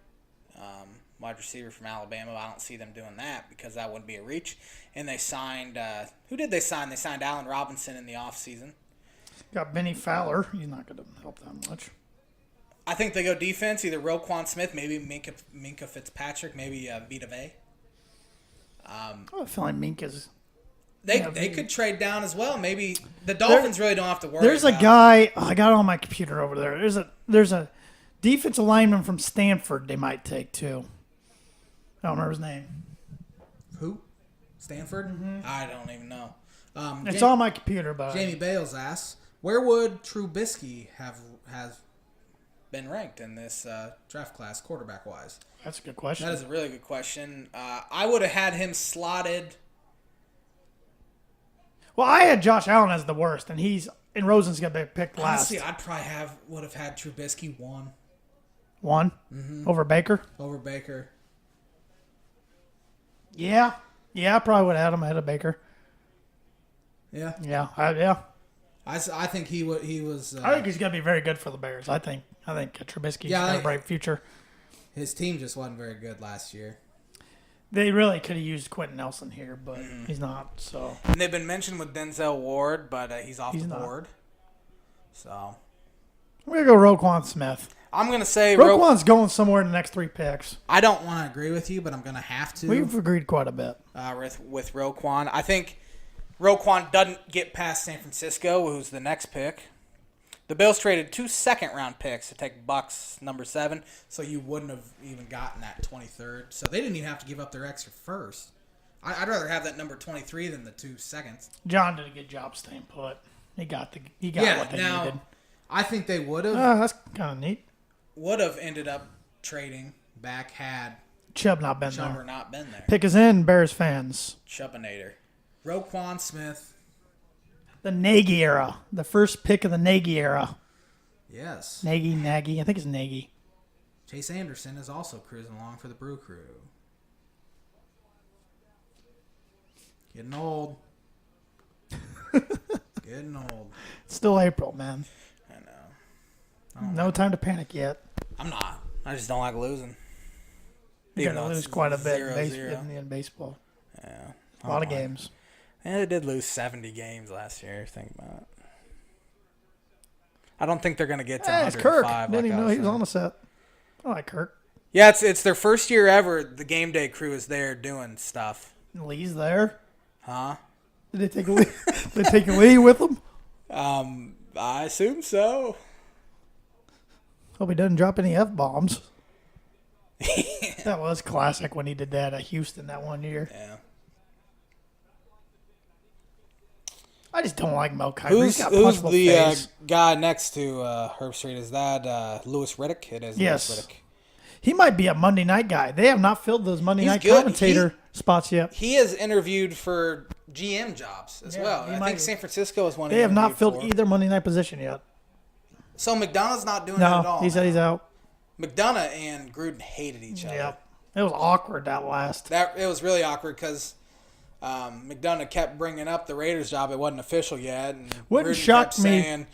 S1: wide receiver from Alabama. I don't see them doing that because that wouldn't be a reach. And they signed, who did they sign? They signed Allen Robinson in the offseason.
S2: Got Benny Fowler. He's not going to help that much.
S1: I think they go defense, either Roquan Smith, maybe Minka Fitzpatrick, maybe Vita Vea.
S2: I feel like Minka's.
S1: They could trade down as well. Maybe the Dolphins really don't have to worry.
S2: There's a guy. I got it on my computer over there. There's a defensive lineman from Stanford they might take too. I don't remember his name.
S1: Who? Stanford? I don't even know.
S2: It's on my computer, but
S1: Jamie Bales asks, where would Trubisky have been ranked in this draft class, quarterback wise?
S2: that's a good question.
S1: That is a really good question. I would have had him slotted.
S2: Well, I had Josh Allen as the worst, and Rosen's going to be picked last.
S1: Honestly, I'd probably would have had Trubisky
S2: One over Baker.
S1: over Baker.
S2: Yeah, I probably would have had him ahead of Baker.
S1: Yeah,
S2: Yeah.
S1: I think he would. He was.
S2: I think he's going to be very good for the Bears. I think Trubisky's got a bright future.
S1: His team just wasn't very good last year.
S2: They really could have used Quentin Nelson here, but he's not. So
S1: And they've been mentioned with Denzel Ward, but he's off the
S2: not.
S1: board. So
S2: we're going to go Roquan Smith.
S1: I'm gonna say
S2: Roquan's going somewhere in the next 3 picks.
S1: I don't want to agree with you, but I'm gonna have to.
S2: We've agreed quite a bit.
S1: With Roquan. I think Roquan doesn't get past San Francisco, who's the next pick. The Bills traded 2 second-round picks to take Bucks number 7, so you wouldn't have even gotten that 23rd. So they didn't even have to give up their extra first. I'd rather have that number 23 than the 2 seconds.
S2: John did a good job staying put. He got what they needed.
S1: I think they would have
S2: That's kind of neat.
S1: ended up trading back had
S2: Chubb not been
S1: Chubber
S2: there.
S1: not been there.
S2: Pick us in, Bears fans.
S1: Chubbinator. Roquan Smith.
S2: The Nagy era. The first pick of the Nagy era.
S1: Yes.
S2: Nagy. I think it's Nagy.
S1: Chase Anderson is also cruising along for the Brew Crew. Getting old. Getting old.
S2: It's still April, man.
S1: I know.
S2: No time to panic yet.
S1: I'm not. I just don't like losing.
S2: You're
S1: Even
S2: going to
S1: though
S2: lose
S1: it's
S2: quite a bit
S1: 0-0.
S2: in baseball.
S1: Yeah.
S2: A lot of games.
S1: And they did lose 70 games last year. Think about it. I don't think they're going to get to
S2: It's Kirk.
S1: 105.
S2: Didn't even know he was
S1: saying.
S2: on the set. I like Kirk.
S1: Yeah, it's their first year ever. The game day crew is there doing stuff.
S2: Lee's there.
S1: Huh?
S2: Did they take Lee? Did they take Lee with them?
S1: I assume so.
S2: Hope he doesn't drop any F-bombs. That was classic when he did that at Houston that one year.
S1: Yeah.
S2: I just don't like Mel Kiper. He's
S1: Who's
S2: got a punchable
S1: the
S2: face.
S1: guy next to Herb Street? Is that Louis Riddick? It is
S2: Yes.
S1: Louis Riddick.
S2: He might be a Monday night guy. They have not filled those Monday
S1: He's
S2: night
S1: good.
S2: commentator spots yet.
S1: He has interviewed for GM jobs as
S2: Yeah,
S1: well.
S2: he
S1: I
S2: might
S1: think
S2: have.
S1: San Francisco is one.
S2: They
S1: he
S2: have not
S1: interviewed
S2: filled
S1: for.
S2: either Monday night position yet.
S1: So McDonough's not doing it at
S2: No,
S1: all.
S2: he said he's out.
S1: McDonough and Gruden hated each other.
S2: Yep. It was awkward that last.
S1: It was really awkward because McDonough kept bringing up the Raiders job. It wasn't official yet. And
S2: Wouldn't
S1: Gruden
S2: shock
S1: kept
S2: me-
S1: saying,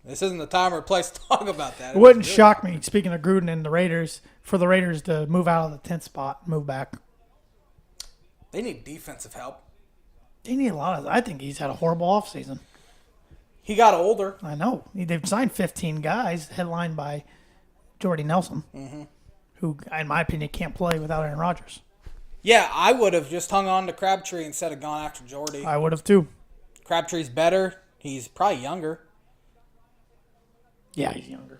S1: this isn't the time or place to talk about that.
S2: It wouldn't shock me, speaking of Gruden and the Raiders, for the Raiders to move out of the 10th spot and move back.
S1: They need defensive help.
S2: They need a lot of I think he's had a horrible offseason.
S1: He got older.
S2: I know. They've signed 15 guys, headlined by Jordy Nelson, who, in my opinion, can't play without Aaron Rodgers.
S1: Yeah, I would have just hung on to Crabtree instead of gone after Jordy.
S2: I would have too.
S1: Crabtree's better. He's probably younger.
S2: Yeah, he's younger.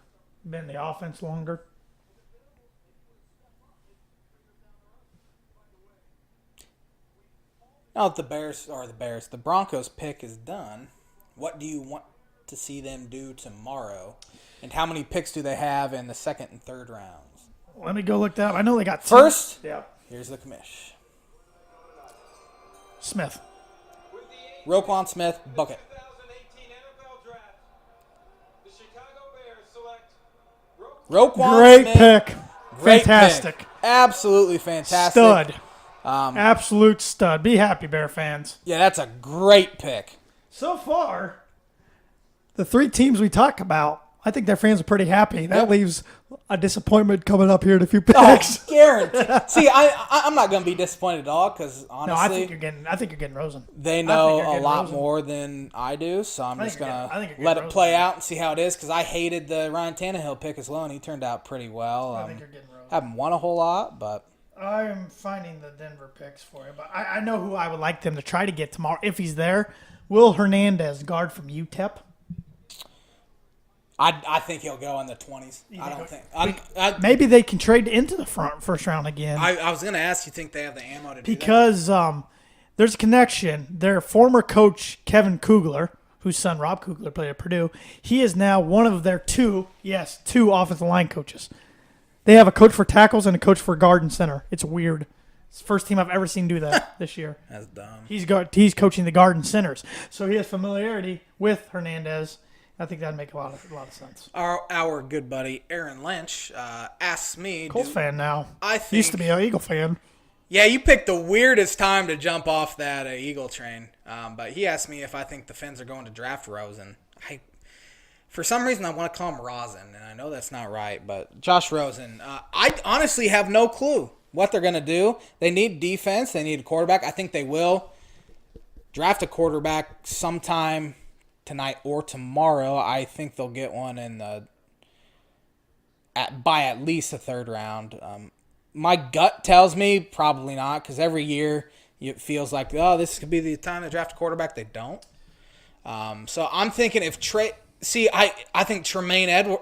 S2: Been in the offense longer.
S1: Now that the Broncos pick is done, what do you want? to see them do tomorrow? And how many picks do they have in the second and third rounds?
S2: Let me go look that up. I know they got two.
S1: First,
S2: Yeah.
S1: here's the commish.
S2: Smith.
S3: With the
S1: Roquan Smith, book it.
S3: 2018 NFL Draft, the Chicago Bears select
S1: Roquan
S2: Great
S1: Smith.
S2: pick.
S1: Great
S2: Fantastic.
S1: pick. Absolutely fantastic.
S2: Stud. Absolute stud. Be happy, Bear fans.
S1: Yeah, that's a great pick.
S2: So far, the three teams we talk about, I think their fans are pretty happy. That
S1: Yep.
S2: leaves a disappointment coming up here in a few
S1: Oh,
S2: picks.
S1: guaranteed. See, I'm not going to be disappointed at all because honestly,
S2: No, I think you're getting Rosen.
S1: they
S2: I think
S1: know
S2: you're
S1: a
S2: getting
S1: lot
S2: Rosen.
S1: more than I do. So I'm
S2: I
S1: just
S2: think
S1: going
S2: you're getting- I think
S1: to
S2: you're
S1: let
S2: getting
S1: it play
S2: Rosen.
S1: out and see how it is because I hated the Ryan Tannehill pick as well, and he turned out pretty well.
S2: I think you're getting Rosen.
S1: Haven't won a whole lot, but
S2: I'm finding the Denver picks for you, but I know who I would like them to try to get tomorrow if he's there. Will Hernandez, guard from UTEP.
S1: I think he'll go in the 20s. I don't think.
S2: Maybe they can trade into the first round again.
S1: I was going to ask, you think they have the ammo to do that?
S2: Because there's a connection. Their former coach, Kevin Kugler, whose son Rob Kugler played at Purdue, he is now one of their two offensive line coaches. They have a coach for tackles and a coach for guard and center. It's weird. It's the first team I've ever seen do that this year.
S1: That's dumb.
S2: He's coaching the guard and centers. So he has familiarity with Hernandez. I think that'd make a lot of sense.
S1: Our good buddy Aaron Lynch asks me.
S2: Colts fan now.
S1: I think
S2: Used to be an Eagle fan.
S1: Yeah, you picked the weirdest time to jump off that Eagle train. But he asked me if I think the Fins are going to draft Rosen. For some reason, I want to call him Rosen, and I know that's not right, but Josh Rosen. I honestly have no clue what they're going to do. They need defense. They need a quarterback. I think they will draft a quarterback sometime tonight or tomorrow. I think they'll get one by at least the third round. My gut tells me probably not, because every year it feels like, oh, this could be the time to draft a quarterback. They don't. So I'm thinking if I think Tremaine Edmonds,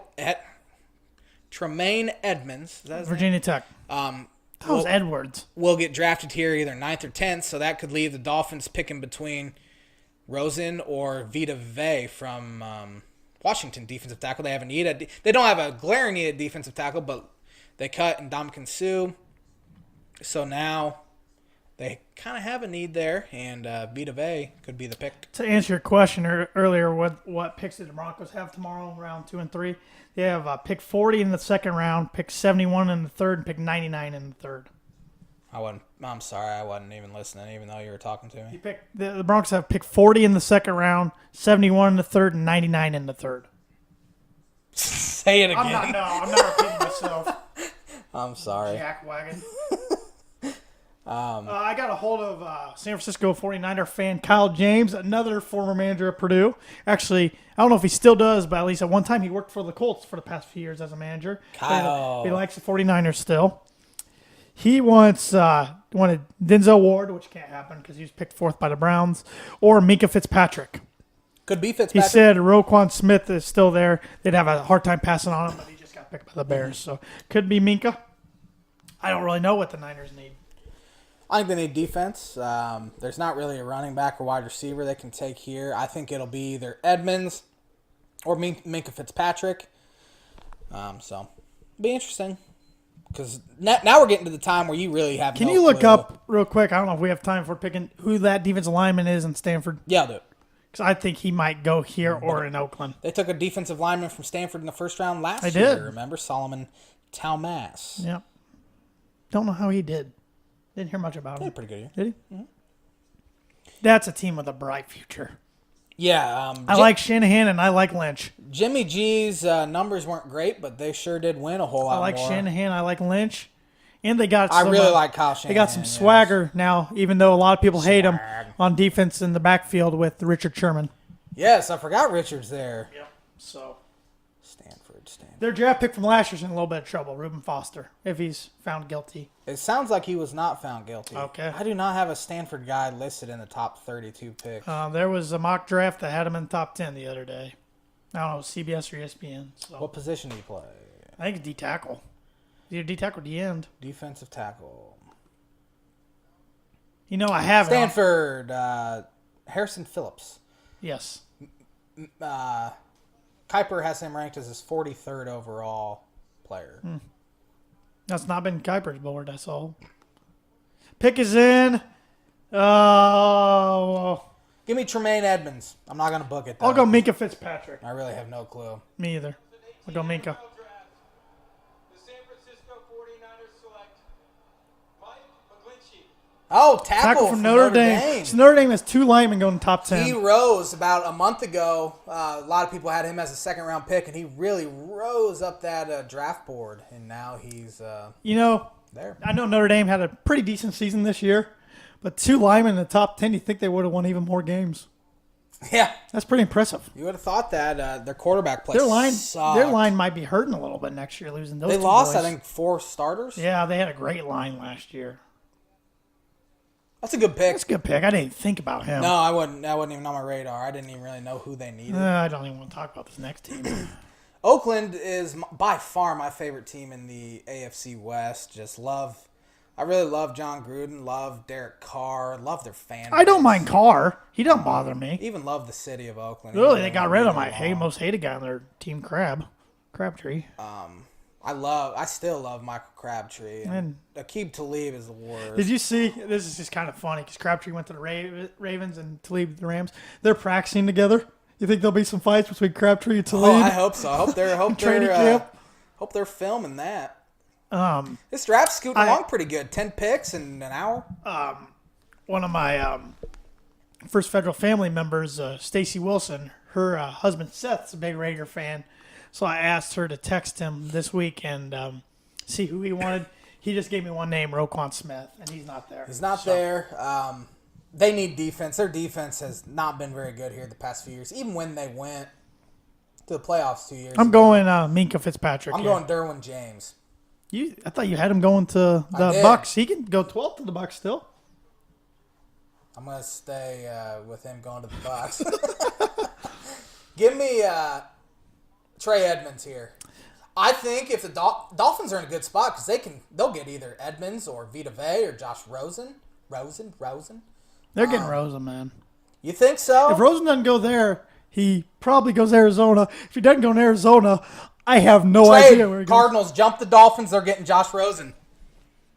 S1: is that his name?
S2: Virginia Tech. That was Edwards.
S1: Will get drafted here either 9th or 10th, so that could leave the Dolphins picking between Rosen or Vita Vea from Washington, defensive tackle. They have a need. They don't have a glaring need at defensive tackle, but they cut Ndamukong Suh. So now they kind of have a need there, and Vita Vea could be the pick.
S2: To answer your question earlier, what picks did the Broncos have tomorrow, round 2 and 3? They have pick 40 in the second round, pick 71 in the third, and pick 99 in the third.
S1: I'm sorry, I wasn't even listening, even though you were talking to me.
S2: The Broncos have pick 40 in the second round, 71 in the third, and 99 in the third.
S1: Say it again.
S2: I'm not repeating myself.
S1: I'm sorry.
S2: Jackwagon. I got a hold of San Francisco 49er fan Kyle James, another former manager at Purdue. Actually, I don't know if he still does, but at least at one time he worked for the Colts for the past few years as a manager.
S1: Kyle.
S2: He likes the 49ers still. He wanted Denzel Ward, which can't happen because he was picked 4th by the Browns, or Minka Fitzpatrick.
S1: Could be
S2: He
S1: Fitzpatrick.
S2: said Roquan Smith is still there. They'd have a hard time passing on him, but he just got picked by the Bears. So could be Minka. I don't really know what the Niners need.
S1: I think they need defense. There's not really a running back or wide receiver they can take here. I think it'll be either Edmonds or Minka Fitzpatrick. So, be interesting. Because now we're getting to the time where you really have
S2: Can
S1: no
S2: you look
S1: clue.
S2: up real quick? I don't know if we have time for picking who that defensive lineman is in Stanford.
S1: Yeah, I'll do it.
S2: Because I think he might go here or in Oakland.
S1: They took a defensive lineman from Stanford in the first round last
S2: They
S1: year.
S2: did.
S1: Remember? Solomon Talmas.
S2: Yep. Don't know how he did. Didn't hear much about
S1: Yeah,
S2: him.
S1: pretty good year.
S2: Did he? That's a team with a bright future.
S1: Yeah.
S2: I like Shanahan and I like Lynch.
S1: Jimmy G's numbers weren't great, but they sure did win a whole lot
S2: I like
S1: more.
S2: Shanahan. I like Lynch. And they got
S1: I
S2: some,
S1: really like Kyle Shanahan.
S2: They got some
S1: yes.
S2: swagger now, even though a lot of people hate him
S1: Swag.
S2: on defense in the backfield with Richard Sherman.
S1: Yes, I forgot Richard's there.
S2: Yep. So
S1: Stanford.
S2: their draft pick from last year's in a little bit of trouble, Reuben Foster, if he's found guilty.
S1: It sounds like he was not found guilty.
S2: Okay.
S1: I do not have a Stanford guy listed in the top 32 picks.
S2: There was a mock draft that had him in the top 10 the other day. I don't know, CBS or ESPN. So
S1: What position do you play?
S2: I think it's D tackle. Either D tackle or D end.
S1: Defensive tackle.
S2: You know, I have it on-
S1: Stanford. Harrison Phillips.
S2: Yes.
S1: Kuiper has him ranked as his 43rd overall player.
S2: That's not been Kuiper's board, that's all. Pick is in. Oh,
S1: Give me Tremaine Edmonds. I'm not going to book it, though.
S2: I'll go Minka Fitzpatrick.
S1: I really have no clue.
S2: Me either. I'll go Minka.
S3: NFL draft. The San Francisco 49ers select Mike McGlinchey.
S1: Oh, tackle
S2: from Notre Dame. So Notre Dame has 2 linemen going top 10.
S1: He rose about a month ago. A lot of people had him as a second-round pick, and he really rose up that draft board, and now he's
S2: You know,
S1: there.
S2: I know Notre Dame had a pretty decent season this year, but 2 linemen in the top 10, you think they would have won even more games.
S1: Yeah,
S2: That's pretty impressive.
S1: you would have thought that. Their quarterback play
S2: Their line
S1: sucked.
S2: might be hurting a little bit next year, losing those
S1: They
S2: 2
S1: lost,
S2: boys.
S1: I think, 4 starters.
S2: Yeah, they had a great line last year.
S1: That's a good pick.
S2: That's a good pick. I didn't even think about him.
S1: No, I wasn't even on my radar. I didn't even really know who they needed.
S2: I don't even want to talk about this next team.
S1: Oakland is by far my favorite team in the AFC West. I really love John Gruden, love Derek Carr, love their fan
S2: I don't
S1: base.
S2: mind Carr. He doesn't bother me.
S1: Even love the city of Oakland.
S2: Really,
S1: Even
S2: they
S1: though
S2: got
S1: I'm
S2: rid of
S1: really
S2: my
S1: long.
S2: most hated guy on their team, Crabtree.
S1: I still love Michael Crabtree. And
S2: And-
S1: Aqib Talib is the worst.
S2: Did you see? This is just kind of funny because Crabtree went to the Ravens and Talib the Rams. They're practicing together. You think there'll be some fights between Crabtree and Talib?
S1: Oh, I hope so. I hope
S2: Training camp.
S1: hope they're filming that. This draft's scooting along pretty good. 10 picks in an hour.
S2: One of my first federal family members, Stacy Wilson, her husband Seth's a big Raider fan. So I asked her to text him this week and see who he wanted. He just gave me one name, Roquan Smith, and he's not there.
S1: He's not there. They need defense. Their defense has not been very good here the past few years. Even when they went to the playoffs 2 years
S2: I'm
S1: ago.
S2: going Minka Fitzpatrick.
S1: I'm
S2: here.
S1: going Derwin James.
S2: I thought you had him going to the
S1: did.
S2: Bucks. He can go 12th to the Bucks still.
S1: I'm going to stay with him going to the Bucks. Give me Trey Edmonds here. I think if the Dolphins are in a good spot because they'll get either Edmonds or Vita Vea or Josh Rosen. Rosen.
S2: They're getting Rosen, man.
S1: You think so?
S2: If Rosen doesn't go there, he probably goes to Arizona. If he doesn't go to Arizona, I have no idea where he
S1: Trade
S2: goes.
S1: Cardinals jump the Dolphins. They're getting Josh Rosen.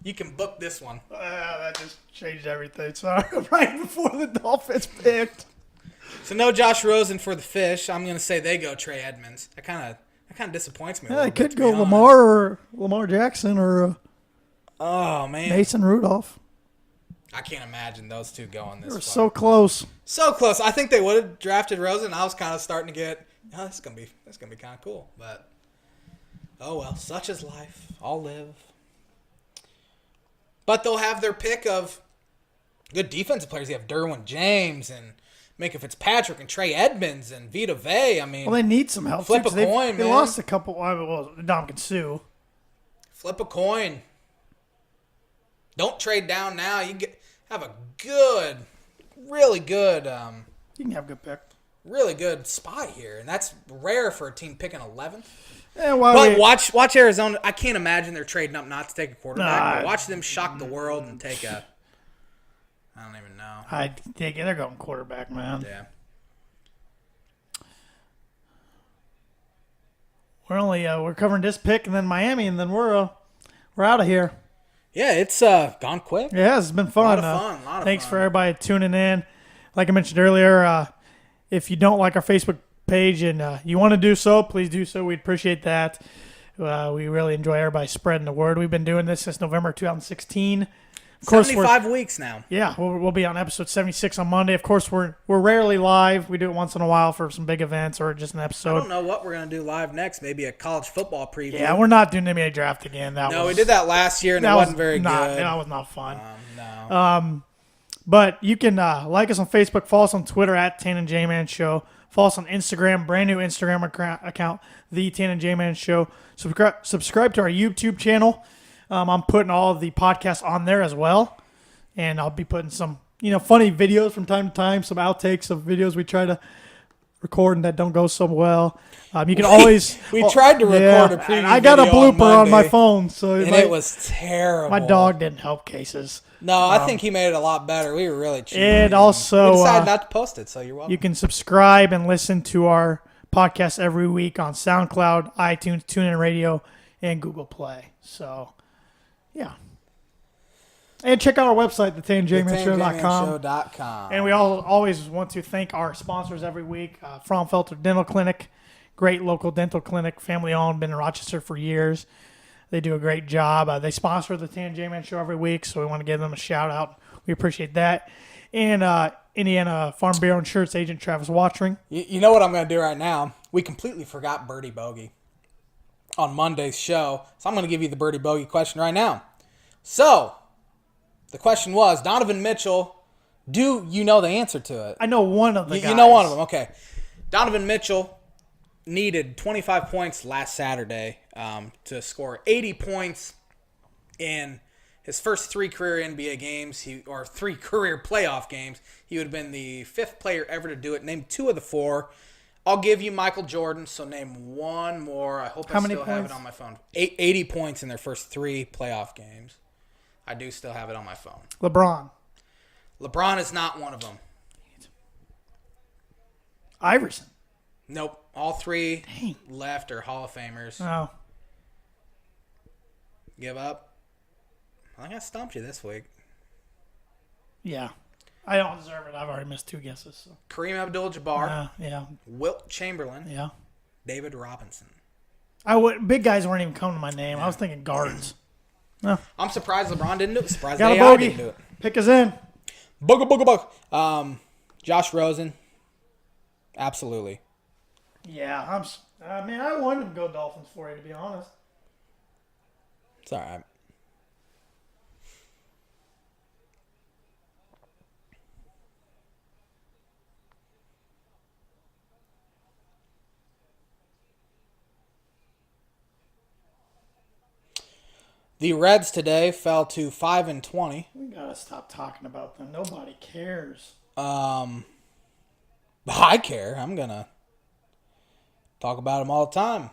S1: You can book this one.
S2: That just changed everything. Sorry, right before the Dolphins picked.
S1: So no Josh Rosen for the Fish. I'm going to say they go Trey Edmonds. That kind of disappoints me. A
S2: Yeah,
S1: little
S2: it could
S1: bit, to
S2: go
S1: be honest.
S2: Lamar or Lamar Jackson or
S1: Oh man,
S2: Mason Rudolph.
S1: I can't imagine those two going this
S2: They were
S1: far.
S2: so close.
S1: So close. I think they would have drafted Rosen. I was kind of starting to get, this is gonna be kind of cool. But oh well, such is life. I'll live. But they'll have their pick of good defensive players. You have Derwin James and Minka Fitzpatrick and Trey Edmonds and Vita Vea. I mean,
S2: Well, they need some help.
S1: Flip
S2: too,
S1: a
S2: 'cause they
S1: coin, man.
S2: lost a couple. Well, Ndamukong Suh.
S1: flip a coin. Don't trade down now. You have a good, really good.
S2: You can have a good pick.
S1: Really good spot here, and that's rare for a team picking 11th.
S2: Yeah, why
S1: But
S2: we-
S1: watch Arizona. I can't imagine they're trading up not to take a quarterback.
S2: Nah.
S1: But watch them shock the world and take a. I don't even know.
S2: I think they're going quarterback, man.
S1: Yeah.
S2: We're covering this pick and then Miami, and then we're out of here.
S1: Yeah, it's gone quick.
S2: Yeah, it's been fun.
S1: Lot of fun, lot of
S2: Thanks
S1: fun.
S2: for everybody tuning in. Like I mentioned earlier, if you don't like our Facebook page and you want to do so, please do so. We'd appreciate that. We really enjoy everybody spreading the word. We've been doing this since November 2016. Of course,
S1: 75 weeks now.
S2: Yeah, we'll be on episode 76 on Monday. Of course, we're rarely live. We do it once in a while for some big events or just an
S1: I
S2: episode.
S1: don't know what we're gonna do live next. Maybe a college football preview.
S2: Yeah, we're not doing NBA draft again.
S1: No, we did that last year and it wasn't very good.
S2: That was not fun.
S1: No.
S2: But you can like us on Facebook, follow us on Twitter at Tan and J-Man Show. Follow us on Instagram, brand new Instagram account, The Tan and J-Man Show. Subscribe to our YouTube channel. I'm putting all of the podcasts on there as well. And I'll be putting some, funny videos from time to time, some outtakes of videos we try to recording that don't go so well. You can always.
S1: We tried to record a preview
S2: and I got a
S1: video on
S2: blooper on my
S1: Monday,
S2: phone, so
S1: and it was terrible.
S2: my dog didn't help cases.
S1: No, I think he made it a lot better. We were really cheating.
S2: And also,
S1: we decided not to post it, so you're welcome.
S2: you can subscribe and listen to our podcast every week on SoundCloud, iTunes, TuneIn Radio, and Google Play. So, yeah. And check out our website, thetangjammenshow.com.
S1: TangJamieShow.com.
S2: And we always want to thank our sponsors every week. Fromfelter Dental Clinic, great local dental clinic, family owned, been in Rochester for years. They do a great job. They sponsor the Tan J-Man Show every week, so we want to give them a shout out. We appreciate that. And Indiana Farm Bureau Insurance Agent Travis Watering.
S1: You know what I'm going to do right now? We completely forgot Birdie Bogey on Monday's show, so I'm going to give you the Birdie Bogey question right now. So, the question was, Donovan Mitchell, do you know the answer to it?
S2: I know one of the guys.
S1: You know one of them, okay. Donovan Mitchell needed 25 points last Saturday to score 80 points in his first 3 career NBA games, or 3 career playoff games. He would have been the 5th player ever to do it. Name 2 of the 4. I'll give you Michael Jordan, so name one more. I hope I still have it on my phone. 80 points in their first 3 playoff games. I do still have it on my phone.
S2: LeBron.
S1: LeBron is not one of them.
S2: Iverson.
S1: Nope. All 3 left are Hall of Famers.
S2: Oh.
S1: Give up? I think I stumped you this week.
S2: Yeah. I don't deserve it. I've already missed 2 guesses. So.
S1: Kareem Abdul-Jabbar,
S2: Yeah.
S1: Wilt Chamberlain,
S2: Yeah.
S1: David Robinson.
S2: Big guys weren't even coming to my name. I was thinking guards. No.
S1: I'm surprised LeBron didn't do it. Surprised
S2: Got a
S1: AI
S2: bogey.
S1: didn't do it.
S2: Pick us in.
S1: Booga. Josh Rosen. Absolutely.
S2: Yeah. I wanted to go Dolphins for you, to be honest.
S1: It's all right. The Reds today fell to 5-20.
S2: We gotta stop talking about them. Nobody cares.
S1: I care. I'm gonna talk about them all the time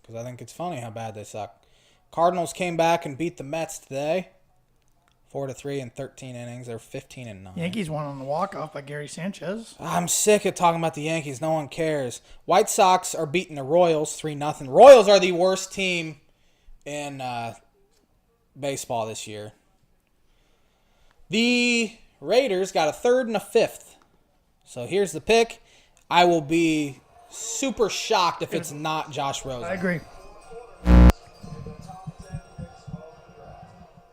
S1: because I think it's funny how bad they suck. Cardinals came back and beat the Mets today, 4-3 in 13 innings. They're 15-9.
S2: Yankees won on the walk-off by Gary Sanchez.
S1: I'm sick of talking about the Yankees. No one cares. White Sox are beating the Royals 3-0. Royals are the worst team in baseball this year. The Raiders got a 3rd and a 5th. So here's the pick. I will be super shocked if it's not Josh Rosen.
S2: I agree.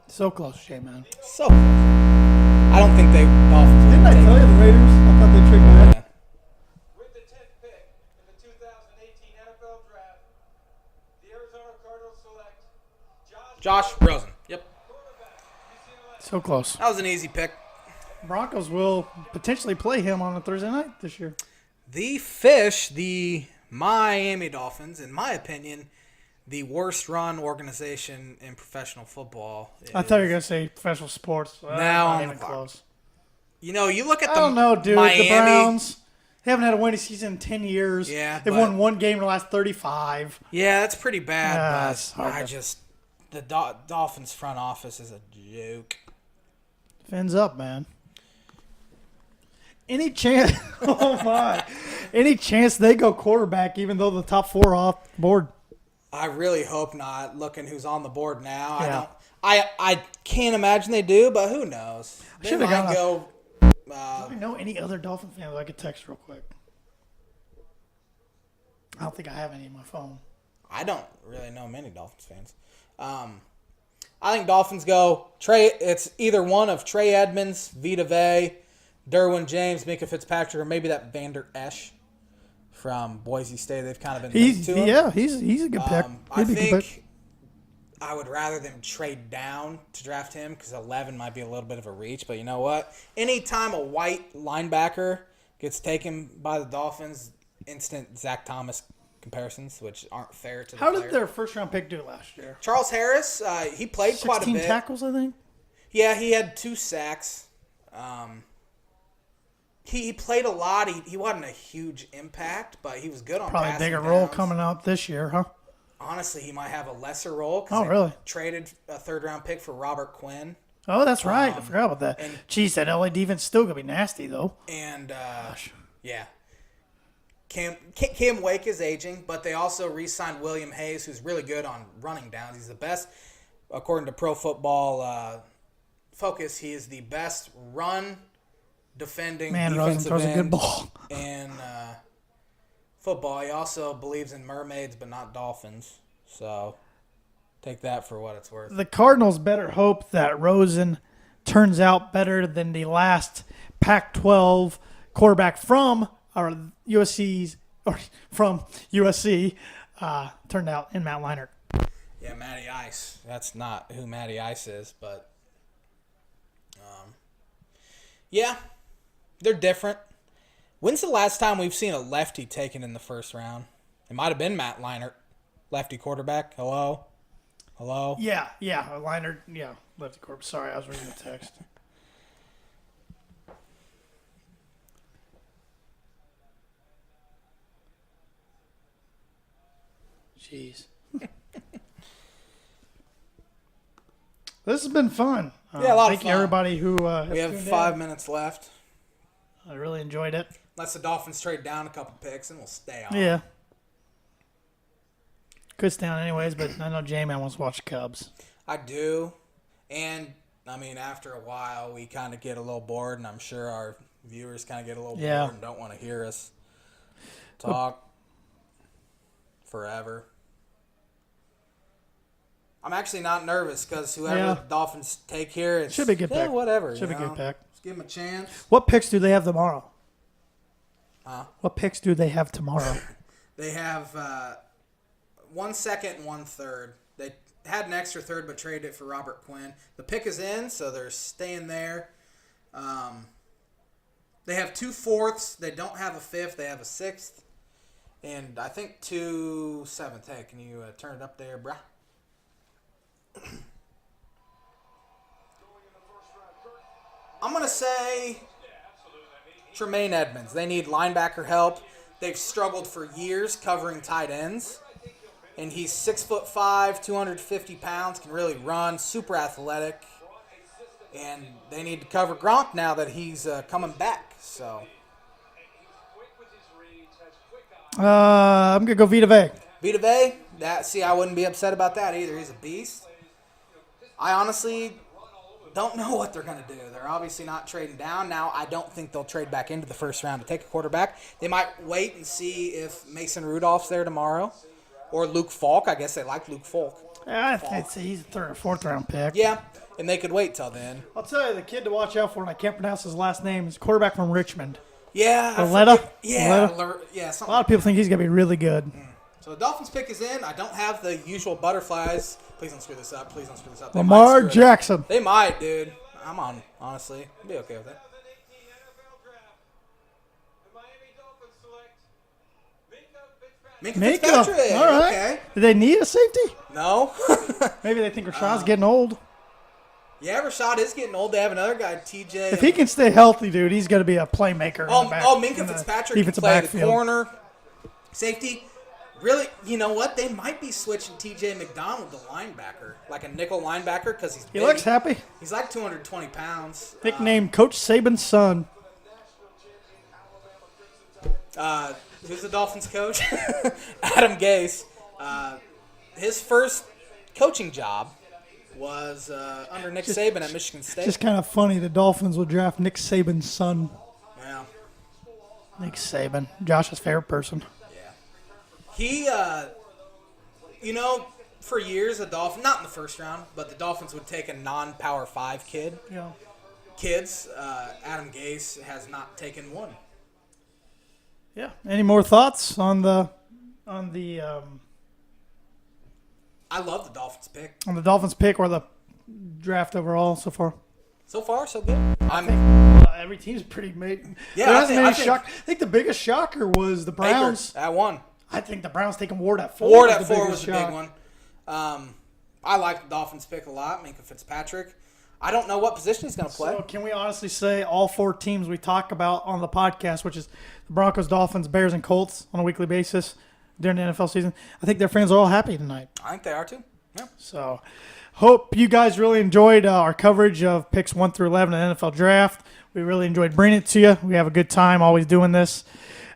S2: So close, Shay, man.
S1: So close. I don't think Dolphins.
S2: Didn't I tell you the Raiders? I thought they tricked me.
S1: Yeah.
S3: With the 10th pick in the 2018 NFL Draft, the Arizona Cardinals select
S1: Josh Rosen. Yep.
S3: quarterback, UCLA.
S2: So close.
S1: That was an easy pick.
S2: Broncos will potentially play him on a Thursday night this year.
S1: The Fish, the Miami Dolphins, in my opinion, the worst run organization in professional football.
S2: I thought you were going to say professional sports.
S1: Now
S2: Not
S1: on
S2: even
S1: the clock.
S2: close.
S1: You know, you look at
S2: I
S1: the
S2: don't know, dude.
S1: Miami.
S2: The Browns, they haven't had a winning season in 10 years.
S1: Yeah,
S2: They've
S1: but-
S2: won 1 game in the last 35.
S1: Yeah, that's pretty bad.
S2: Yeah,
S1: but
S2: it's hard to-
S1: the Dolphins front office is a joke.
S2: Fins up, man. Any chance? Oh my! Any chance they go quarterback, even though the top 4 are off the board?
S1: I really hope not. Looking who's on the board now,
S2: Yeah.
S1: I can't imagine they do, but who knows? They
S2: Should've
S1: might
S2: got
S1: go.
S2: Do I know any other Dolphin fans I could text real quick? I don't think I have any on my phone.
S1: I don't really know many Dolphins fans. I think Dolphins go Trey. It's either one of Trey Edmonds, Vita Vea, Derwin James, Mika Fitzpatrick, or maybe that Vander Esch from Boise State. They've kind of been linked to him.
S2: He's a good pick.
S1: I
S2: He'd be a good pick.
S1: think I would rather them trade down to draft him because 11 might be a little bit of a reach. But you know what? Anytime a white linebacker gets taken by the Dolphins, instant Zach Thomas comparisons, which aren't fair to the
S2: How
S1: player.
S2: did their first round pick do last year?
S1: Charles Harris, he played quite a
S2: 16
S1: bit.
S2: tackles, I think.
S1: Yeah, he had 2 sacks. He played a lot. He wasn't a huge impact, but he was good on
S2: Probably a
S1: passing
S2: bigger role
S1: downs.
S2: coming out this year, huh?
S1: Honestly, he might have a lesser role. 'Cause
S2: Oh,
S1: they
S2: really?
S1: Traded a third-round pick for Robert Quinn.
S2: Oh, that's right. I forgot about that. Jeez, that LA defense still going to be nasty, though.
S1: And, yeah. Cam Wake is aging, but they also re-signed William Hayes, who's really good on running downs. He's the best, according to Pro Football Focus, he is the best run defending
S2: Man, Rosen
S1: defensive
S2: throws a
S1: end
S2: good ball.
S1: in football. He also believes in mermaids, but not dolphins. So take that for what it's worth.
S2: The Cardinals better hope that Rosen turns out better than the last Pac-12 quarterback from USC turned out in Matt Leinart.
S1: Yeah, Matty Ice. That's not who Matty Ice is, but yeah, they're different. When's the last time we've seen a lefty taken in the first round? It might have been Matt Leinart, lefty quarterback. Hello?
S2: Yeah, Leinart, lefty quarterback. Sorry, I was reading the text. Jeez. This has been fun.
S1: Yeah, a lot of
S2: thank you
S1: fun.
S2: everybody who
S1: We have 5 minutes left.
S2: I really enjoyed it.
S1: Unless the Dolphins trade down a couple picks, and we'll stay on.
S2: Yeah. Could stay on anyways, but I know J-Man wants to watch the Cubs.
S1: I do. And, I mean, after a while, we kind of get a little bored, and I'm sure our viewers kind of get a little
S2: Yeah.
S1: bored and don't want to hear us talk forever. I'm actually not nervous because whoever
S2: Yeah.
S1: the Dolphins take here, it
S2: Should be a good pick.
S1: Whatever.
S2: Should be
S1: you
S2: a
S1: know?
S2: good pick.
S1: Let's give them a chance.
S2: What picks do they have tomorrow?
S1: Huh?
S2: What picks do they have tomorrow?
S1: They have 1 second and 1 third. They had an extra third but traded it for Robert Quinn. The pick is in, so they're staying there. They have 2 fourths. They don't have a 5th. They have a 6th. And I think 2 7th. Hey, can you turn it up there, bruh? I'm going to say Tremaine Edmonds. They need linebacker help. They've struggled for years covering tight ends. And he's 6'5", 250 pounds, can really run, super athletic. And they need to cover Gronk now that he's coming back. So
S2: I'm going to go Vita Vea.
S1: Vita Vea, I wouldn't be upset about that either. He's a beast. I honestly don't know what they're going to do. They're obviously not trading down. Now, I don't think they'll trade back into the first round to take a quarterback. They might wait and see if Mason Rudolph's there tomorrow. Or Luke Falk. I guess they like Luke Falk.
S2: I think he's a 3rd or 4th round pick.
S1: Yeah, and they could wait till then.
S2: I'll tell you, the kid to watch out for, and I can't pronounce his last name, is quarterback from Richmond.
S1: Yeah.
S2: Valletta?
S1: Yeah.
S2: Valletta?
S1: Something
S2: A lot of people think he's going to be really good.
S1: So the Dolphins pick is in. I don't have the usual butterflies. Please don't screw this up. They
S2: Lamar
S1: might screw it up.
S2: Jackson.
S1: They might, dude. I'm on, honestly. I'd be okay with that.
S3: 2018 NFL Draft. The Miami Dolphins select Minka Fitzpatrick.
S1: Minka Fitzpatrick.
S2: All right.
S1: Okay.
S2: Do they need a safety?
S1: No.
S2: Maybe they think Rashad's getting old.
S1: Yeah, Rashad is getting old. They have another guy, TJ.
S2: If he can stay healthy, dude, he's going to be a playmaker. in the back,
S1: Minka
S2: in the
S1: Fitzpatrick can
S2: defensive
S1: play the
S2: backfield.
S1: corner, safety. Really, you know what? They might be switching TJ McDonald to linebacker, like a nickel linebacker, because he's big.
S2: He looks happy.
S1: He's like 220 pounds.
S2: Nicknamed Coach Saban's son.
S1: Who's the Dolphins coach? Adam Gase. His first coaching job was under Nick Saban at Michigan State.
S2: Just kind of funny. The Dolphins will draft Nick Saban's son.
S1: Yeah.
S2: Nick Saban, Josh's favorite person.
S1: He, for years, not in the first round, but the Dolphins would take a non-Power 5 kid.
S2: Yeah.
S1: Kids, Adam Gase has not taken one.
S2: Yeah. Any more thoughts on the
S1: I love the Dolphins pick.
S2: Dolphins pick or the draft overall so far?
S1: So far, so good.
S2: Every team's pretty made.
S1: Yeah,
S2: There
S1: I
S2: hasn't
S1: think-
S2: been
S1: I
S2: any
S1: think-
S2: shock. I think the biggest shocker was the Browns.
S1: Baker at 1.
S2: I think the Browns taking Ward at 4.
S1: Ward
S2: was
S1: at
S2: the
S1: 4
S2: biggest
S1: was the
S2: shock.
S1: big one. I like the Dolphins pick a lot, Minka Fitzpatrick. I don't know what position he's going to play.
S2: So can we honestly say all 4 teams we talk about on the podcast, which is the Broncos, Dolphins, Bears, and Colts on a weekly basis during the NFL season, I think their fans are all happy tonight.
S1: I think they are too. Yeah.
S2: So hope you guys really enjoyed our coverage of picks 1 through 11 in the NFL Draft. We really enjoyed bringing it to you. We have a good time always doing this.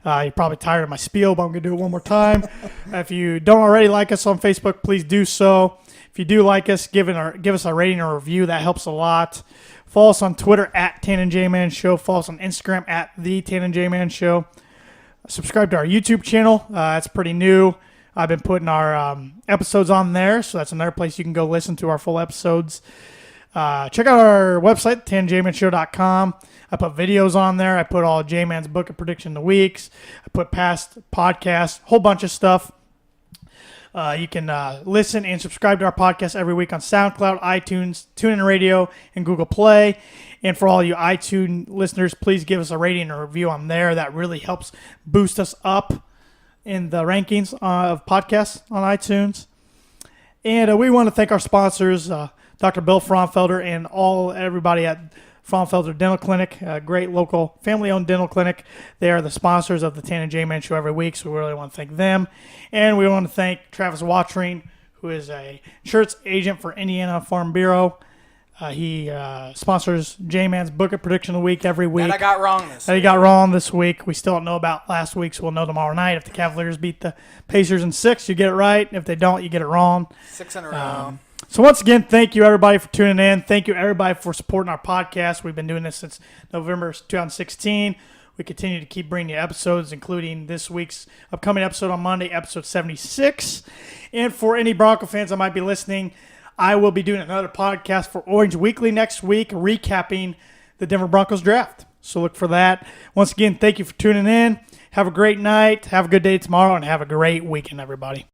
S2: You're probably tired of my spiel, but I'm going to do it one more time. If you don't already like us on Facebook, please do so. If you do like us, give us a rating or review. That helps a lot. Follow us on Twitter at Tan and J-Man Show. Follow us on Instagram at The Tan and J-Man Show. Subscribe to our YouTube channel. It's pretty new. I've been putting our episodes on there, so that's another place you can go listen to our full episodes. Check out our website, tanjmanshow.com. I put videos on there. I put all J-Man's book of prediction of the weeks. I put past podcasts, whole bunch of stuff. You can listen and subscribe to our podcast every week on SoundCloud, iTunes, TuneIn Radio, and Google Play. And for all you iTunes listeners, please give us a rating or review on there. That really helps boost us up in the rankings of podcasts on iTunes. And we want to thank our sponsors, Dr. Bill Fraunfelder and everybody at Fraunfelder Dental Clinic, a great local family-owned dental clinic. They are the sponsors of the Tan and J-Man Show every week, so we really want to thank them. And we want to thank Travis Watring, who is a insurance agent for Indiana Farm Bureau. He sponsors J-Man's Book of Prediction of the Week every week.
S1: That I got wrong this
S2: That he got wrong this week. We still don't know about last week, so we'll know tomorrow night. If the Cavaliers beat the Pacers in 6, you get it right. If they don't, you get it wrong.
S1: 6 in a row.
S2: So once again, thank you everybody for tuning in. Thank you everybody for supporting our podcast. We've been doing this since November 2016. We continue to keep bringing you episodes, including this week's upcoming episode on Monday, episode 76. And for any Bronco fans that might be listening, I will be doing another podcast for Orange Weekly next week, recapping the Denver Broncos draft. So look for that. Once again, thank you for tuning in. Have a great night. Have a good day tomorrow, and have a great weekend, everybody.